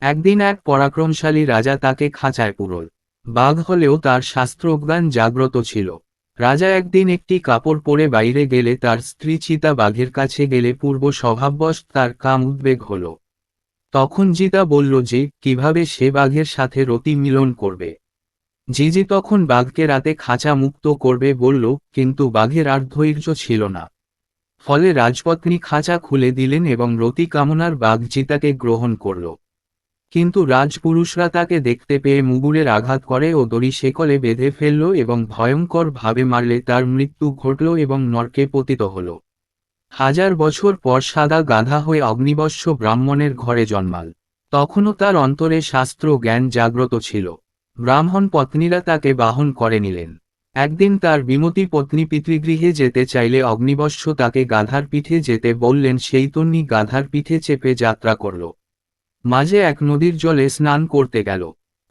একদিন এক পরাক্রমশালী রাজা তাকে খাঁচায় পুরল। বাঘ হলেও তার শাস্ত্রজ্ঞান জাগ্রত ছিল। রাজা একদিন একটি কাপড় পরে বাইরে গেলে তার স্ত্রী চিতা বাঘের কাছে গেলে পূর্ব স্বভাববশ তার কাম উদ্বেগ হল। তখন জিতা বলল যে কিভাবে সে বাঘের সাথে রতি মিলন করবে। জিজি তখন বাঘকে রাতে খাঁচা মুক্ত করবে বলল, কিন্তু বাঘের আর ধৈর্য ছিল না। ফলে রাজপত্নী খাঁচা খুলে দিলেন এবং রতি কামনার বাঘ জিতাকে গ্রহণ করল। কিন্তু রাজপুরুষরা তাকে দেখতে পেয়ে মুগুরের আঘাত করে ও দড়ি শেকলে বেঁধে ফেলল এবং ভয়ঙ্কর ভাবে মারলে তার মৃত্যু ঘটল এবং নরকে পতিত হল। 1000 বছর পর সাদা গাধা হয়ে অগ্নিবস্য ব্রাহ্মণের ঘরে জন্মাল। তখনও তার অন্তরে শাস্ত্র জ্ঞান জাগ্রত ছিল। ব্রাহ্মণ পত্নীরা তাকে বাহন করে নিলেন। একদিন তার বিমতী পত্নী পিতৃগৃহে যেতে চাইলে অগ্নিবস্য তাকে গাধার পিঠে যেতে বললেন। সেই তন্নি গাধার পিঠে চেপে যাত্রা করল। মাঝে এক নদীর জলে স্নান করতে গেল।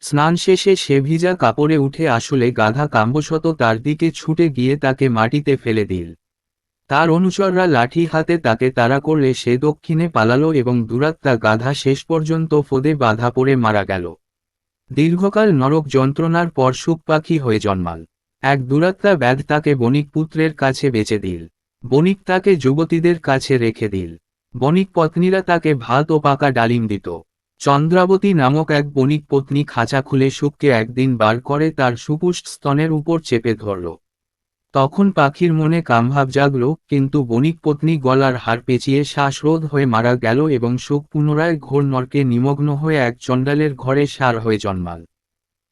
স্নান শেষে সে ভিজা কাপড়ে উঠে আসলে গাধা কাম্বশত তার দিকে ছুটে গিয়ে তাকে মাটিতে ফেলে দিল। তার অনুচররা লাঠি হাতে তাকে তাড়া করলে সে দক্ষিণে পালালো এবং দুরাত্মা গাধা শেষ পর্যন্ত ফোদে বাধা পড়ে মারা গেল। দীর্ঘকাল নরক যন্ত্রণার পর সুখ পাখি হয়ে জন্মাল। এক দুরাত্মা ব্যাধ তাকে বণিক পুত্রের কাছে বেচে দিল। বণিক তাকে যুবতীদের কাছে রেখে দিল। বণিক পত্নীরা তাকে ভাত ও পাকা ডালিম দিত। চন্দ্রাবতী নামক এক বণিক পত্নী খাঁচা খুলে সুখকে একদিন বার করে তার সুপুষ্ট স্তনের উপর চেপে ধরল। তখন পাখির মনে কামভাব জাগল, কিন্তু বণিক পত্নী গলার হাড় পেঁচিয়ে শ্বাসরোধ হয়ে মারা গেল এবং সুখ পুনরায় ঘোর নরকে নিমগ্ন হয়ে এক চণ্ডালের ঘরে সার হয়ে জন্মাল।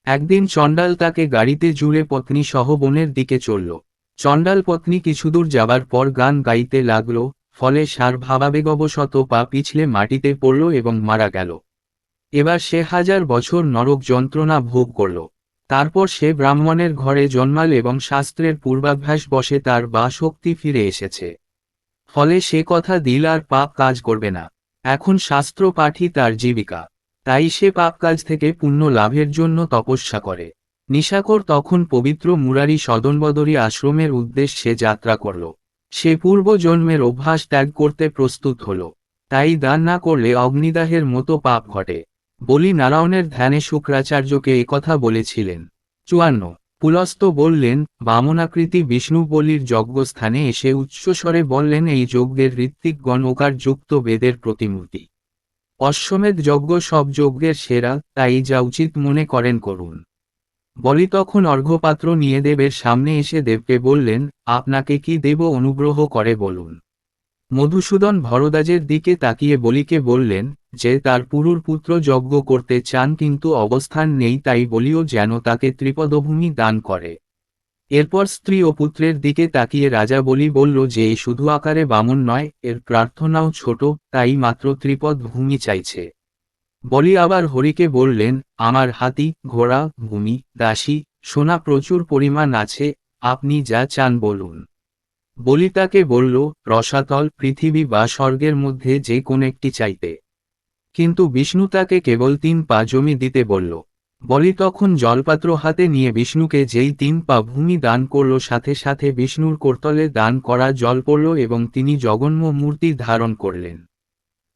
একদিন চণ্ডাল তাকে গাড়িতে জুড়ে পত্নী সহ বনের দিকে চলল। চণ্ডাল পত্নী কিছুদূর যাবার পর গান গাইতে লাগল। ফলে সার ভাবাবেগবশত পা পিছলে মাটিতে পড়ল এবং মারা গেল। এবার সে 1000 বছর নরক যন্ত্রণা ভোগ করল। তারপর সে ব্রাহ্মণের ঘরে জন্মাল এবং শাস্ত্রের পূর্বাভ্যাস বসে তার বা শক্তি ফিরে এসেছে। ফলে সে কথা দিল আর পাপ কাজ করবে না। এখন শাস্ত্র পাঠই তার জীবিকা। তাই সে পাপ কাজ থেকে পুণ্য লাভের জন্য তপস্যা করে। নিশাকর তখন পবিত্র মুরারি সদনবদরী আশ্রমের উদ্দেশ্যে যাত্রা করল। সে পূর্ব জন্মের অভ্যাস ত্যাগ করতে প্রস্তুত হল। তাই দান না করলে অগ্নিদাহের মতো পাপ ঘটে। বলি নারায়ণের ধ্যানে শুক্রাচার্যকে একথা বলেছিলেন। 54 পুলস্ত বললেন, বামনাকৃতি বিষ্ণু বলির যজ্ঞস্থানে এসে উচ্চস্বরে বললেন, এই যজ্ঞের ঋত্বিকগণ ওকারযুক্ত বেদের প্রতিমূর্তি। অশ্বমেধ যজ্ঞ সব যজ্ঞের সেরা, তাই যা উচিত মনে করেন করুন। বলি তখন অর্ঘ্যপাত্র নিয়ে দেবের সামনে এসে দেবকে বললেন, আপনাকে কি দেব অনুগ্রহ করে বলুন। মধুসূদন ভরদ্বাজের দিকে তাকিয়ে বলিকে বললেন, যে তার পুরুর পুত্র যজ্ঞ করতে চান কিন্তু অবস্থান নেই, তাই বলিও যেন তাকে ত্রিপদভূমি দান করে। এরপর স্ত্রী ও পুত্রের দিকে তাকিয়ে রাজা বলি বলল যে এ শুধু আকারে বামন নয়, এর প্রার্থনাও ছোট, তাই মাত্র ত্রিপদ ভূমি চাইছে। বলি আবার হরিকে বললেন, আমার হাতি, ঘোড়া, ভূমি, দাসী, সোনা প্রচুর পরিমাণ আছে, আপনি যা চান বলুন। বলি তাকে বলল, রসাতল, পৃথিবী বা স্বর্গের মধ্যে যে কোন একটি চাইতে। কিন্তু বিষ্ণু তাকে কেবল 3 পা জমি দিতে বলল। বলি তখন জলপাত্র হাতে নিয়ে বিষ্ণুকে যেই 3 পা ভূমি দান করল, সাথে সাথে বিষ্ণুর করতলে দান করা জল পড়ল এবং তিনি জগন্ম মূর্তি ধারণ করলেন।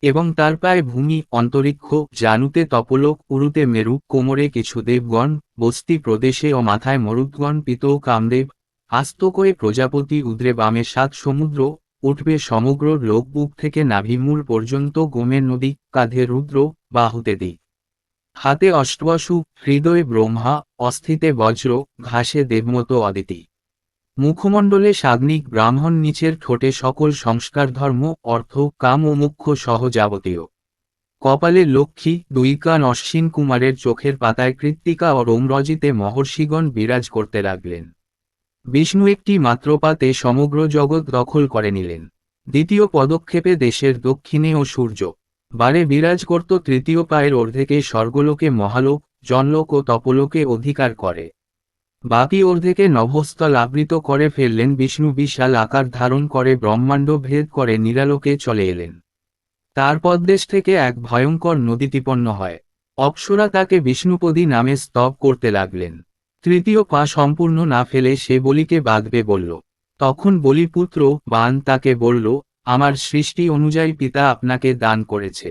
এবং তার পায়ে ভূমি, অন্তরিক্ষ, জানুতে তপলোক, উরুতে মেরু, কোমরে কিছু দেবগণ, বস্তি প্রদেশে ও মাথায় মরুদ্গণ, পিত কামদেব, আস্তকয়ে প্রজাপতি, উদ্রে বামে 7 সমুদ্র, উঠবে সমগ্র লোক, বুক থেকে নাভিমূল পর্যন্ত গোমের নদী, কাঁধে রুদ্র, বাহুতে দিক, হাতে অষ্টবসু, হৃদয়ে ব্রহ্মা, অস্থিতে বজ্র, ঘাসে দেবমতো অদিতি, মুখমণ্ডলে সাগ্নিক ব্রাহ্মণ, নিচের ঠোঁটে সকল সংস্কার, ধর্ম, অর্থ, কাম ও মুখ্য সহ যাবতীয়, কপালে লক্ষ্মী, 2 কান, অশ্বিন কুমারের চোখের পাতায় কৃত্তিকা ও রোমরজিতে মহর্ষিগণ বিরাজ করতে লাগলেন। বিষ্ণু একটি মাত্র পাতে সমগ্র জগৎ দখল করে নিলেন। দ্বিতীয় পদক্ষেপে দেশের দক্ষিণে ও সূর্য বারে বিরাজ করত। তৃতীয় পায়ের অর্ধেকে স্বর্গলোকে মহালোক, জনলোক ও তপলোকে অধিকার করে। বাকি অর্ধেকে নভস্থল আবৃত করে ফেললেন। বিষ্ণু বিশাল আকার ধারণ করে ব্রহ্মাণ্ড ভেদ করে নিরালোকে চলে এলেন। তার পদদেশ থেকে এক ভয়ঙ্কর নদী উৎপন্ন হয়। অপ্সরা তাকে বিষ্ণুপদী নামে স্তব করতে লাগলেন। তৃতীয় পা সম্পূর্ণ না ফেলে সে বলিকে বাঁধবে বলল। তখন বলিপুত্র বান তাকে বলল, আমার সৃষ্টি অনুযায়ী পিতা আপনাকে দান করেছে,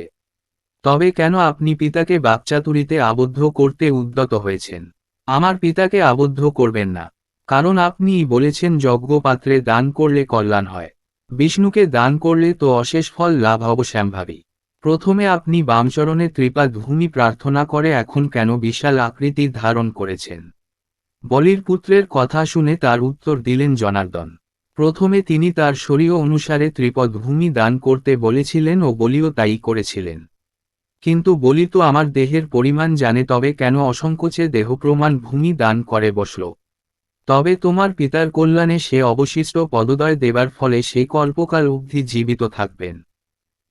তবে কেন আপনি পিতাকে বাকচাতুরীতে আবদ্ধ করতে উদ্যত হয়েছেন? আমার পিতাকে আবদ্ধ করবেন না, কারণ আপনিই বলেছেন যজ্ঞপাত্রে দান করলে কল্যাণ হয়, বিষ্ণুকে দান করলে তো অশেষ ফল লাভ অবশ্যম্ভাবী। প্রথমে আপনি বামচরণে ত্রিপাদ ভূমি প্রার্থনা করে এখন কেন বিশাল আকৃতি ধারণ করেছেন? বলির পুত্রের কথা শুনে তার উত্তর দিলেন জনার্দন। প্রথমে তিনি তার শরীয় অনুসারে ত্রিপদ ভূমি দান করতে বলেছিলেন ও বলিও তাই করেছিলেন। কিন্তু বলি তো আমার দেহের পরিমাণ জানে, তবে কেন অসংকোচে দেহপ্রমাণ ভূমি দান করে বসল? তবে তোমার পিতার কল্যাণে সে অবশিষ্ট পদদয় দেবার ফলে সে কল্পকাল অবধি জীবিত থাকবেন।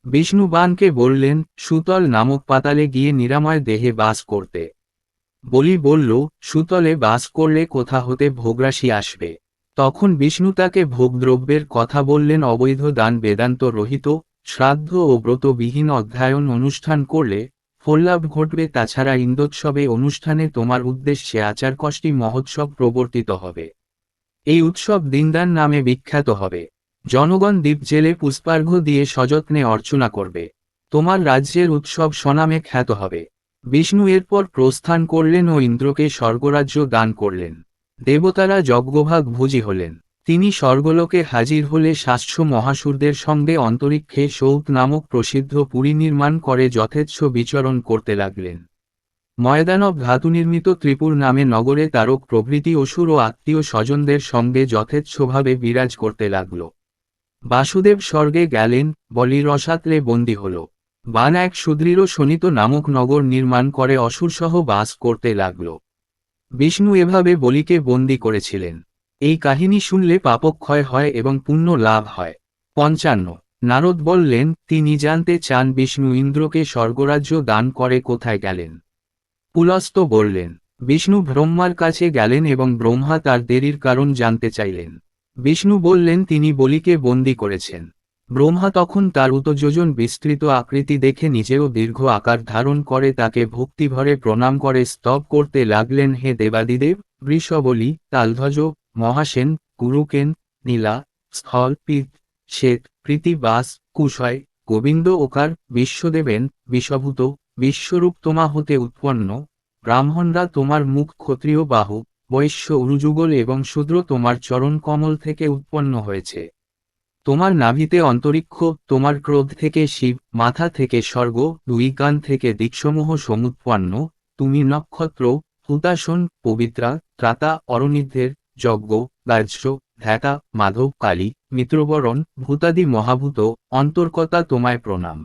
বিষ্ণু বানকে বললেন, সুতল নামক পাতালে গিয়ে নিরাময় দেহে বাস করতে। বলি বলল, সুতলে বাস করলে কোথা হতে ভোগরাশি আসবে? তখন বিষ্ণু তাকে ভোগদ্রব্যের কথা বললেন। অবৈধ দান বেদান্ত রহিত, শ্রাদ্ধ ও ব্রতবিহীন অধ্যয়ন অনুষ্ঠান করলে ফললাভ ঘটবে। তাছাড়া ইন্দোৎসবে অনুষ্ঠানে তোমার উদ্দেশ্যে আচারকষ্টি মহোৎসব প্রবর্তিত হবে। এই উৎসব দিনদান নামে বিখ্যাত হবে। জনগণ দ্বীপ জেলে পুষ্পার্ঘ্য দিয়ে সযত্নে অর্চনা করবে। তোমার রাজ্যের উৎসব স্বনামে খ্যাত হবে। বিষ্ণু এরপর প্রস্থান করলেন ও ইন্দ্রকে স্বর্গরাজ্য দান করলেন। দেবতারা যজ্ঞভাগ ভোজী হলেন। তিনি স্বর্গলোকে হাজির হলে শাস্ত্র মহাসুরদের সঙ্গে অন্তরিক্ষে সৌত নামক প্রসিদ্ধ পুরী নির্মাণ করে যথেচ্ছ বিচরণ করতে লাগলেন। ময়দানব ধাতুনির্মিত ত্রিপুর নামে নগরে তারক প্রভৃতি অসুর ও আত্মীয় স্বজনদের সঙ্গে যথেচ্ছভাবে বিরাজ করতে লাগল। বাসুদেব স্বর্গে গেলেন, বলি রসাতলে বন্দী হল। বান এক সুদৃঢ় শোণিত নামক নগর নির্মাণ করে অসুরসহ বাস করতে লাগল। বিষ্ণু এভাবে বলিকে বন্দী করেছিলেন। এই কাহিনী শুনলে পাপক্ষয় হয় এবং পুণ্য লাভ হয়। ৫৫ নারদ বললেন, তিনি জানতে চান বিষ্ণু ইন্দ্রকে স্বর্গরাজ্য দান করে কোথায় গেলেন। পুলস্ত্য বললেন, বিষ্ণু ব্রহ্মার কাছে গেলেন এবং ব্রহ্মা তার দেরির কারণ জানতে চাইলেন। বিষ্ণু বললেন তিনি বলিকে বন্দী করেছেন। ব্রহ্মা তখন তার উতযোজন বিস্তৃত আকৃতি দেখে নিজেও দীর্ঘ আকার ধারণ করে তাকে ভক্তিভরে প্রণাম করে স্তব করতে লাগলেন। হে দেবাদিদেব, বৃষবলি, তালধ্বজ, মহাসেন, কুরুকেন, নীলা, স্থল, পিত, শ্বেত, প্রীতিবাস, কুশয়, গোবিন্দ ওকার, বিশ্বদেবেন, বিষভূত, বিশ্বরূপ তোমা হতে উৎপন্ন, ব্রাহ্মণরা তোমার মুখ, ক্ষত্রিয় বাহু, বৈশ্য উরুযুগল এবং শূদ্র তোমার চরণ কমল থেকে উৎপন্ন হয়েছে। তোমার নাভিতে অন্তরিক্ষ, তোমার ক্রোধ থেকে শিব, মাথা থেকে স্বর্গ, দুই কান থেকে দিকসমূহ সমুৎপন্ন। তুমি নক্ষত্র, হুতাসন, পবিত্রা, ত্রাতা, অরণিদ্ধের, যজ্ঞ, গাজ্য, ধ্যাতা, মাধব, কালী, মিত্রবরণ, ভূতাদি মহাভূত, অন্তর্কতা তোমায় প্রণাম।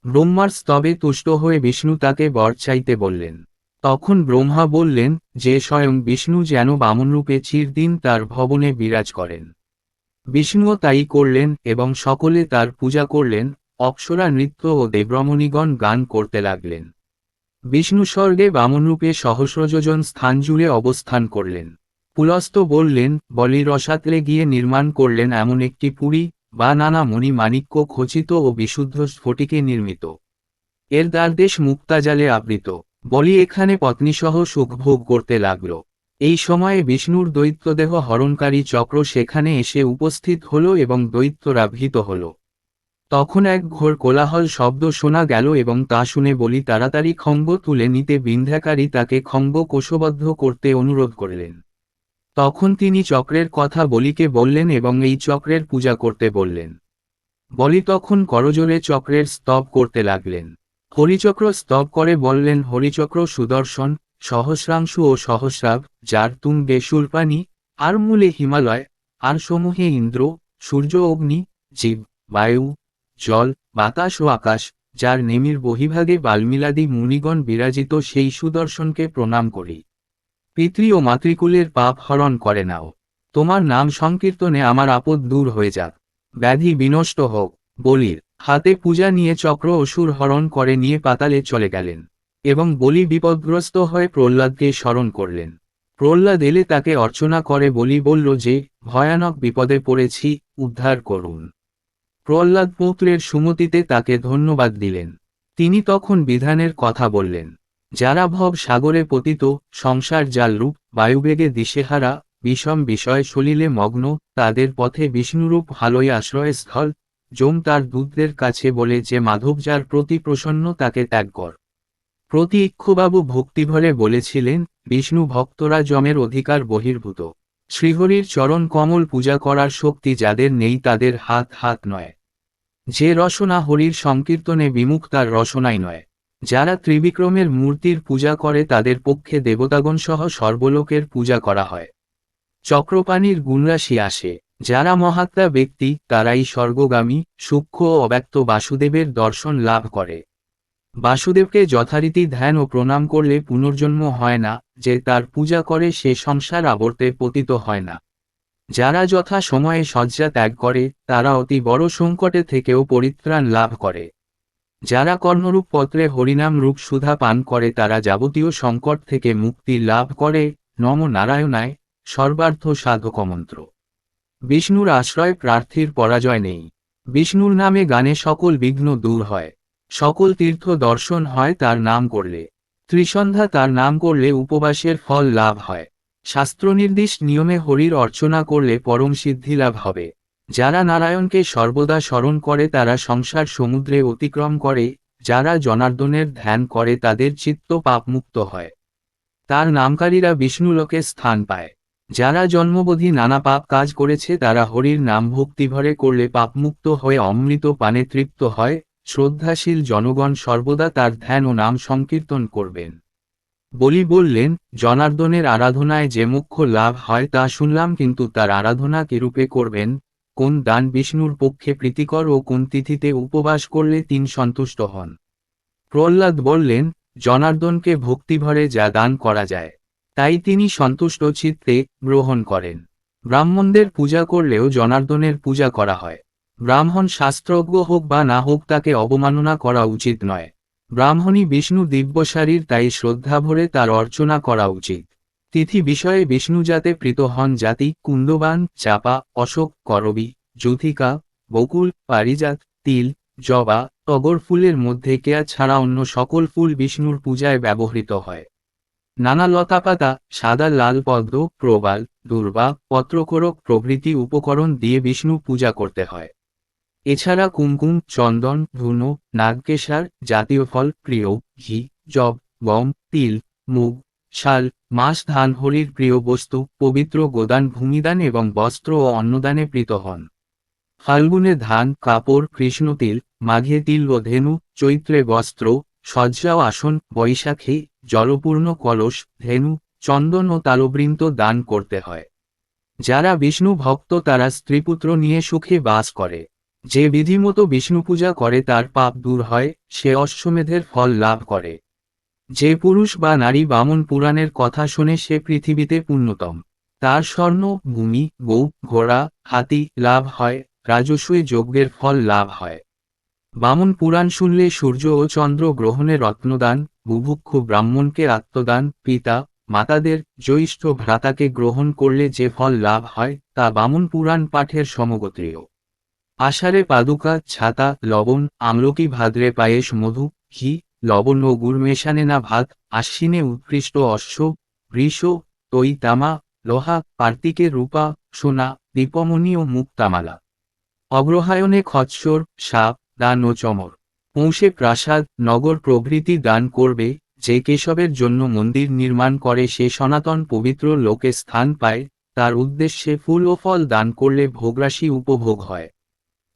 ব্রহ্মার স্তবে তুষ্ট হয়ে বিষ্ণু তাকে বর চাইতে বললেন। তখন ব্রহ্মা বললেন, যে স্বয়ং বিষ্ণু যেন বামনরূপে চিরদিন তার ভবনে বিরাজ করেন। বিষ্ণুও তাই করলেন এবং সকলে তার পূজা করলেন। অপ্সরা নৃত্য ও দেবরমণীগণ গান করতে লাগলেন। বিষ্ণু স্বর্গে বামনরূপে সহস্রযোজন স্থান জুড়ে অবস্থান করলেন। পুলস্ত্য বললেন, বলি রসাতলে গিয়ে নির্মাণ করলেন এমন একটি পুরী, বা নানা মণি মাণিক্য খচিত ও বিশুদ্ধ স্ফটিকে নির্মিত। এর দ্বারদেশ মুক্তাজালে আবৃত। বলি এখানে পত্নীসহ সুখভোগ করতে লাগল। এই সময়ে বিষ্ণুর দৈত্যদেহ হরণকারী চক্র সেখানে এসে উপস্থিত হল এবং দৈত্যরা ভীত হল। তখন এক ঘোর কোলাহল শব্দ শোনা গেল এবং তা শুনে বলি তাড়াতাড়ি খম্ব তুলে নিতে বিন্ধ্যাকারী তাকে খম্ব কোষবদ্ধ করতে অনুরোধ করলেন। তখন তিনি চক্রের কথা বলিকে বললেন এবং এই চক্রের পূজা করতে বললেন। বলি তখন করজোরে চক্রের স্তব করতে লাগলেন। হরিচক্র স্তব করে বললেন, হরিচক্র সুদর্শন, সহস্রাংশু ও সহস্রাভ, যার তুঙ্গে শূলপাণি, আর মূলে হিমালয়, আর সমূহে ইন্দ্র, সূর্য, অগ্নি, জীব, বায়ু, জল, বাতাস ও আকাশ, যার নেমির বহিভাগে বাল্মীলাদি মুনিগণ বিরাজিত, সেই সুদর্শনকে প্রণাম করি। পিতৃ ও মাতৃকুলের পাপ হরণ করে নাও। তোমার নাম সংকীর্তনে আমার আপদ দূর হয়ে যাক, ব্যাধি বিনষ্ট হোক। বলির হাতে পূজা নিয়ে চক্র অসুর হরণ করে নিয়ে পাতালে চলে গেলেন এবং বলি বিপদগ্রস্ত হয়ে প্রহ্লাদকে স্মরণ করলেন। প্রহ্লাদ এলে তাকে অর্চনা করে বলি বলল যে, ভয়ানক বিপদে পড়েছি, উদ্ধার করুন। প্রহ্লাদ পুত্রের সুমতিতে তাকে ধন্যবাদ দিলেন। তিনি তখন বিধানের কথা বললেন। যারা ভব সাগরে পতিত, সংসার জালরূপ, বায়ুবেগে দিশেহারা, বিষম বিষয় সলিলে মগ্ন, তাদের পথে বিষ্ণুরূপ ভালোই আশ্রয়স্থল। যম তার দূতদের কাছে বলে যে মাধব যার প্রতি প্রসন্ন তাকে ত্যাগ কর। প্রতি ইক্ষুবাবু ভক্তিভরে বলেছিলেন, বিষ্ণু ভক্তরা যমের অধিকার বহির্ভূত। শ্রীহরির চরণ কমল পূজা করার শক্তি যাদের নেই তাদের হাত হাত নয়। যে রসনা হরির সংকীর্তনে বিমুখ তার রসনাই নয়। যারা ত্রিবিক্রমের মূর্তির পূজা করে তাদের পক্ষে দেবতাগণ সহ সর্বলোকের পূজা করা হয়। চক্রপাণির গুণরাশি আসে। যারা মহাত্মা ব্যক্তি তারাই স্বর্গগামী, সূক্ষ্ম ও অব্যক্ত বাসুদেবের দর্শন লাভ করে। বাসুদেবকে যথারীতি ধ্যান ও প্রণাম করলে পুনর্জন্ম হয় না, যে তার পূজা করে সে সংসার আবর্তে পতিত হয় না। যারা যথা সময়ে শয্যা ত্যাগ করে তারা অতি বড় সংকটে থেকেও পরিত্রাণ লাভ করে। যারা কর্ণরূপ পত্রে হরিনাম রূপ সুধা পান করে তারা যাবতীয় সংকট থেকে মুক্তি লাভ করে। নম নারায়ণায়, সর্বার্থ সাধকমন্ত্র। বিষ্ণুর আশ্রয় প্রার্থীর পরাজয় নেই। বিষ্ণুর নামে গানে সকল বিঘ্ন দূর হয়। সকল তীর্থ দর্শন হয় তার নাম করলে। ত্রিসন্ধ্যা তার নাম করলে উপবাসের ফল লাভ হয়। শাস্ত্রনির্দিষ্ট নিয়মে হরির অর্চনা করলে পরম সিদ্ধি লাভ হবে। যারা নারায়ণকে সর্বদা স্মরণ করে তারা সংসার সমুদ্রে অতিক্রম করে। যারা জনার্দনের ধ্যান করে তাদের চিত্ত পাপমুক্ত হয়। তার নামকারীরা বিষ্ণুলোকে স্থান পায়। যারা জন্মবধি নানা পাপ কাজ করেছে তারা হরির নাম ভক্তিভরে করলে পাপমুক্ত হয়ে অমৃত পানে তৃপ্ত হয়। শ্রদ্ধাশীল জনগণ সর্বদা তার ধ্যান ও নাম সংকীর্তন করবেন। বলি বললেন, জনার্দনের আরাধনায় যে মোক্ষ লাভ হয় তা শুনলাম, কিন্তু তার আরাধনা কিরূপে করবেন? কোন দান বিষ্ণুর পক্ষে প্রীতিকর ও কোন তিথিতে উপবাস করলে তিনি সন্তুষ্ট হন? প্রহ্লাদ বললেন, জনার্দনকে ভক্তিভরে যা দান করা যায় তাই তিনি সন্তুষ্ট চিত্তে গ্রহণ করেন। ব্রাহ্মণদের পূজা করলেও জনার্দনের পূজা করা হয়। ব্রাহ্মণ শাস্ত্রজ্ঞ হোক বা না হোক তাকে অবমাননা করা উচিত নয়। ব্রাহ্মণী বিষ্ণু দিব্যশারীর, তাই শ্রদ্ধাভরে তার অর্চনা করা উচিত। তিথি বিষয়ে বিষ্ণু যাতে প্রীত হন জাতি, কুন্দবান, চাপা, অশোক, করবী, যূথিকা, বকুল, পারিজাত, তিল, জবা, টগর ফুলের মধ্যে কেয়া ছাড়া অন্য সকল ফুল বিষ্ণুর পূজায় ব্যবহৃত হয়। নানা লতাপাতা, সাদা লাল পদ্ম, প্রবাল, দুর্বা, পত্রকোরক প্রভৃতি উপকরণ দিয়ে বিষ্ণু পূজা করতে হয়। এছাড়া কুমকুম, চন্দন, ধুনো, নাগকেশার জাতীয় ফল, প্রিয়, ঘি, জব, গম, তিল, মুগ, শাল, মাস ধান হরির প্রিয় বস্তু, পবিত্র গোদান ভূমিদান এবং বস্ত্র ও অন্নদানে প্রীত হন। ফাল্গুনে ধান, কাপড়, কৃষ্ণতিল, মাঘে তিল ও ধেনু, চৈত্রে বস্ত্র, শয্যা ও আসন, বৈশাখে জলপূর্ণ কলস, ধেনু, চন্দন ও তালবৃন্ত দান করতে হয়। যারা বিষ্ণু ভক্ত তারা স্ত্রীপুত্র নিয়ে সুখে বাস করে। যে বিধিমতো বিষ্ণু পূজা করে তার পাপ দূর হয়, সে অশ্বমেধের ফল লাভ করে। যে পুরুষ বা নারী বামন পুরাণের কথা শোনে সে পৃথিবীতে পুণ্যতম। তার স্বর্ণ, ভূমি, গৌ, ঘোড়া, হাতি লাভ হয়, রাজস্বী যজ্ঞের ফল লাভ হয়। বামন পুরাণ শুনলে সূর্য ও চন্দ্র গ্রহণে রত্নদান, বুভুক্ষু ব্রাহ্মণকে আত্মদান, পিতা মাতাদের জ্যৈষ্ঠ ভ্রাতাকে গ্রহণ করলে যে ফল লাভ হয় তা বামন পুরাণ পাঠের সমগোত্রীয়। আষাঢ়ে পাদুকা, ছাতা, লবণ, আমলকি, ভাদ্রে পায়েস, মধু, ঘি, লবণ ও গুড় মেশানে না ভাত, আশ্বিনে উৎকৃষ্ট অশ্ব, বৃষ, তৈ তামা, লোহা, কার্তিকে রূপা, সোনা, দীপমণি ও মুক্তামালা। অগ্রহায়ণে খচ্চর, সাপ, দান ও চমর। পৌষে প্রাসাদ, নগর প্রভৃতি দান করবে। যে কেশবের জন্য মন্দির নির্মাণ করে সে সনাতন পবিত্র লোকে স্থান পায়। তার উদ্দেশ্যে ফুল ও ফল দান করলে ভোগরাশি উপভোগ হয়।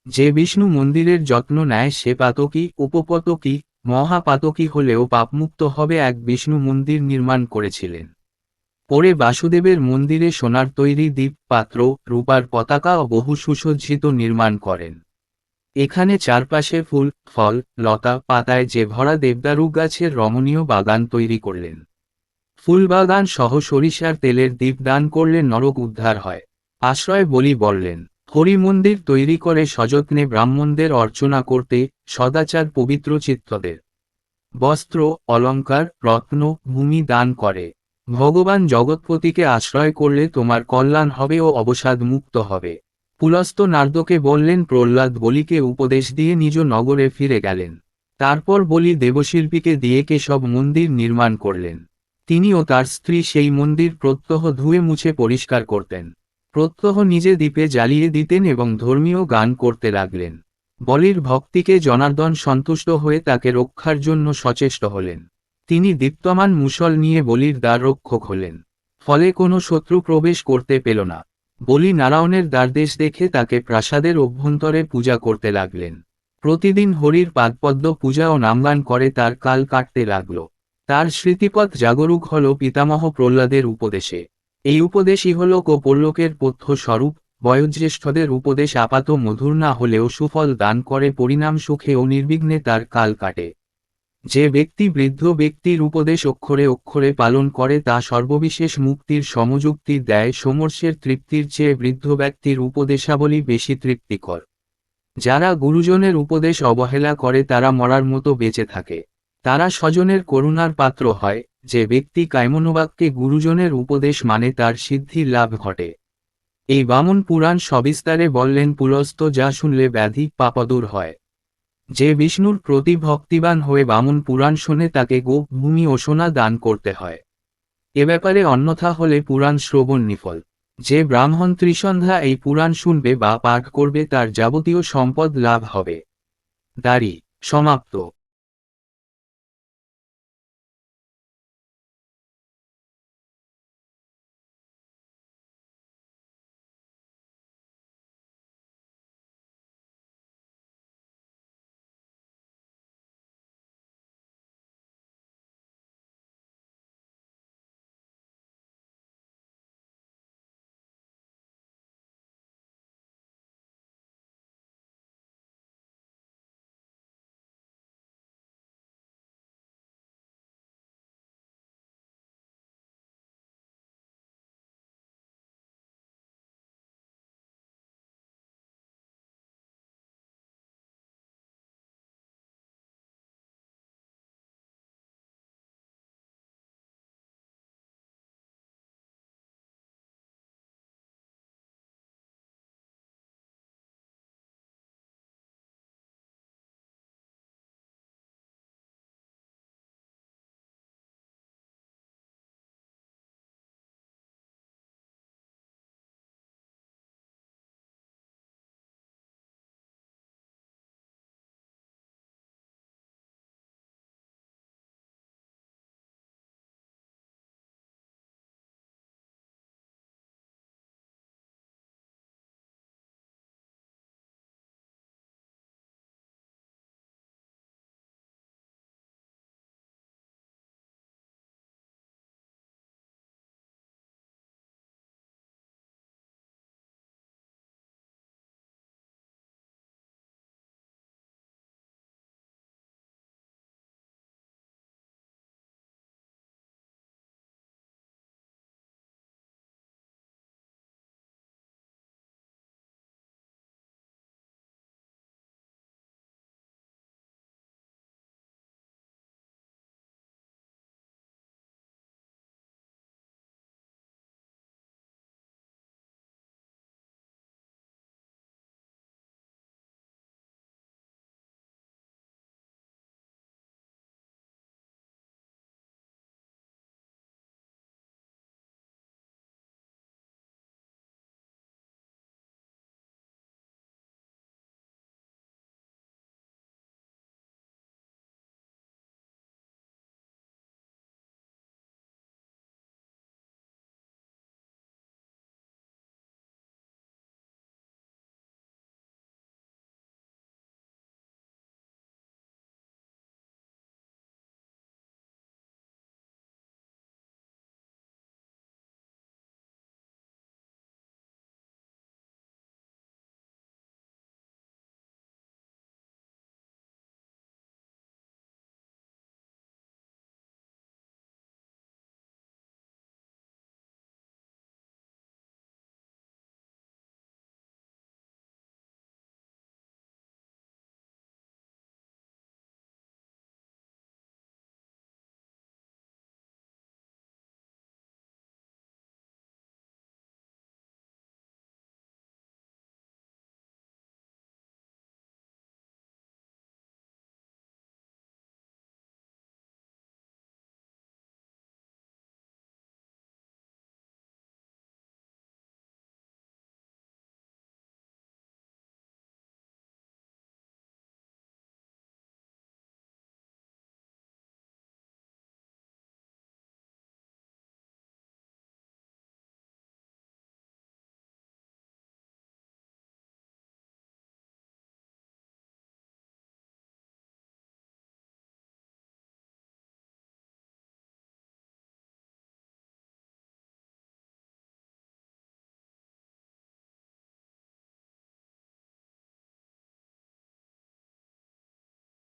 যে বিষ্ণু মন্দিরের যত্ন নেয় সে পাতকী, উপপতকী, মহাপাতকী হলেও পাপমুক্ত হবে। এক বিষ্ণু মন্দির নির্মাণ করেছিলেন। পরে বাসুদেবের মন্দিরে সোনার তৈরি দ্বীপ, পাত্র, রূপার পতাকা ও বহু সুসজ্জিত নির্মাণ করেন। এখানে চারপাশে ফুল, ফল, লতা পাতায় যে ভরা দেবদারু গাছের রমণীয় বাগান তৈরি করলেন। ফুলবাগান সহ সরিষার তেলের দ্বীপ দান করলে নরক উদ্ধার হয়। আশ্রয় বলি বললেন, হরি মন্দির তৈরি করে সযত্নে ব্রাহ্মণদের অর্চনা করতে, সদাচার পবিত্র চিত্তদের বস্ত্র, অলঙ্কার, রত্ন, ভূমি দান করে। ভগবান জগৎপতিকে আশ্রয় করলে তোমার কল্যাণ হবে ও অবসাদ মুক্ত হবে। পুলস্ত্য নারদকে বললেন, প্রহ্লাদ বলিকে উপদেশ দিয়ে নিজ নগরে ফিরে গেলেন। তারপর বলি দেবশিল্পীকে দিয়ে কেশব মন্দির নির্মাণ করলেন। তিনি ও তার স্ত্রী সেই মন্দির প্রত্যহ ধুয়ে মুছে পরিষ্কার করতেন। প্রত্যহ নিজে দীপে জ্বালিয়ে দিতেন এবং ধর্মীয় গান করতে লাগলেন। বলির ভক্তিকে জনার্দন সন্তুষ্ট হয়ে তাকে রক্ষার জন্য সচেষ্ট হলেন। তিনি দীপ্তমান মুষল নিয়ে বলির দ্বার রক্ষক হলেন। ফলে কোনো শত্রু প্রবেশ করতে পেল না। বলি নারায়ণের দ্বারদেশ দেখে তাকে প্রাসাদের অভ্যন্তরে পূজা করতে লাগলেন। প্রতিদিন হরির পাদপদ্ম পূজা ও নামগান করে তার কাল কাটতে লাগল। তার স্মৃতিপথ জাগরুক হল পিতামহ প্রহ্লাদের উপদেশে। এই উপদেশই হল পরলোকের পথ্য স্বরূপ। বয়োজ্যেষ্ঠদের উপদেশ আপাত মধুর না হলেও সুফল দান করে, পরিণাম সুখে ও নির্বিঘ্নে তার কাল কাটে। যে ব্যক্তি বৃদ্ধ ব্যক্তির উপদেশ অক্ষরে অক্ষরে পালন করে তা সর্ববিশেষ মুক্তির সমযুক্তি দেয়। সমর্ষের তৃপ্তির চেয়ে বৃদ্ধ ব্যক্তির উপদেশাবলী বেশি তৃপ্তিকর। যারা গুরুজনের উপদেশ অবহেলা করে তারা মরার মতো বেঁচে থাকে। তারা স্বজনের করুণার পাত্র হয়। যে ব্যক্তি কায়মনোবাক্যে গুরুজনের উপদেশ মানে তার সিদ্ধির লাভ ঘটে। এই বামন পুরাণ সবিস্তারে বললেন পুলস্ত, যা শুনলে ব্যাধি পাপদূর হয়। যে বিষ্ণুর প্রতি ভক্তিবান হয়ে বামন পুরাণ শোনে তাকে গো, ভূমি ও সোনা দান করতে হয়। এ ব্যাপারে অন্যথা হলে পুরাণ শ্রবণ নিফল। যে ব্রাহ্মণ ত্রিসন্ধ্যা এই পুরাণ শুনবে বা পাঠ করবে তার যাবতীয় সম্পদ লাভ হবে। দাড়ি সমাপ্ত।